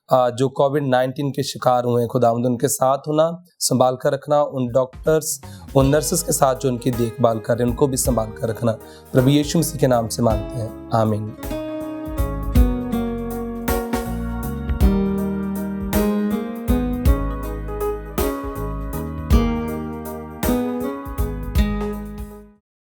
जो कोविड-19 के शिकार हुए हैं, खुदावंद उनके साथ होना, संभाल कर रखना। उन डॉक्टर्स, उन नर्सेस के साथ जो उनकी देखभाल कर रहे हैं उनको भी संभाल कर रखना। प्रभु यीशु मसीह के नाम से मांगते हैं, आमीन।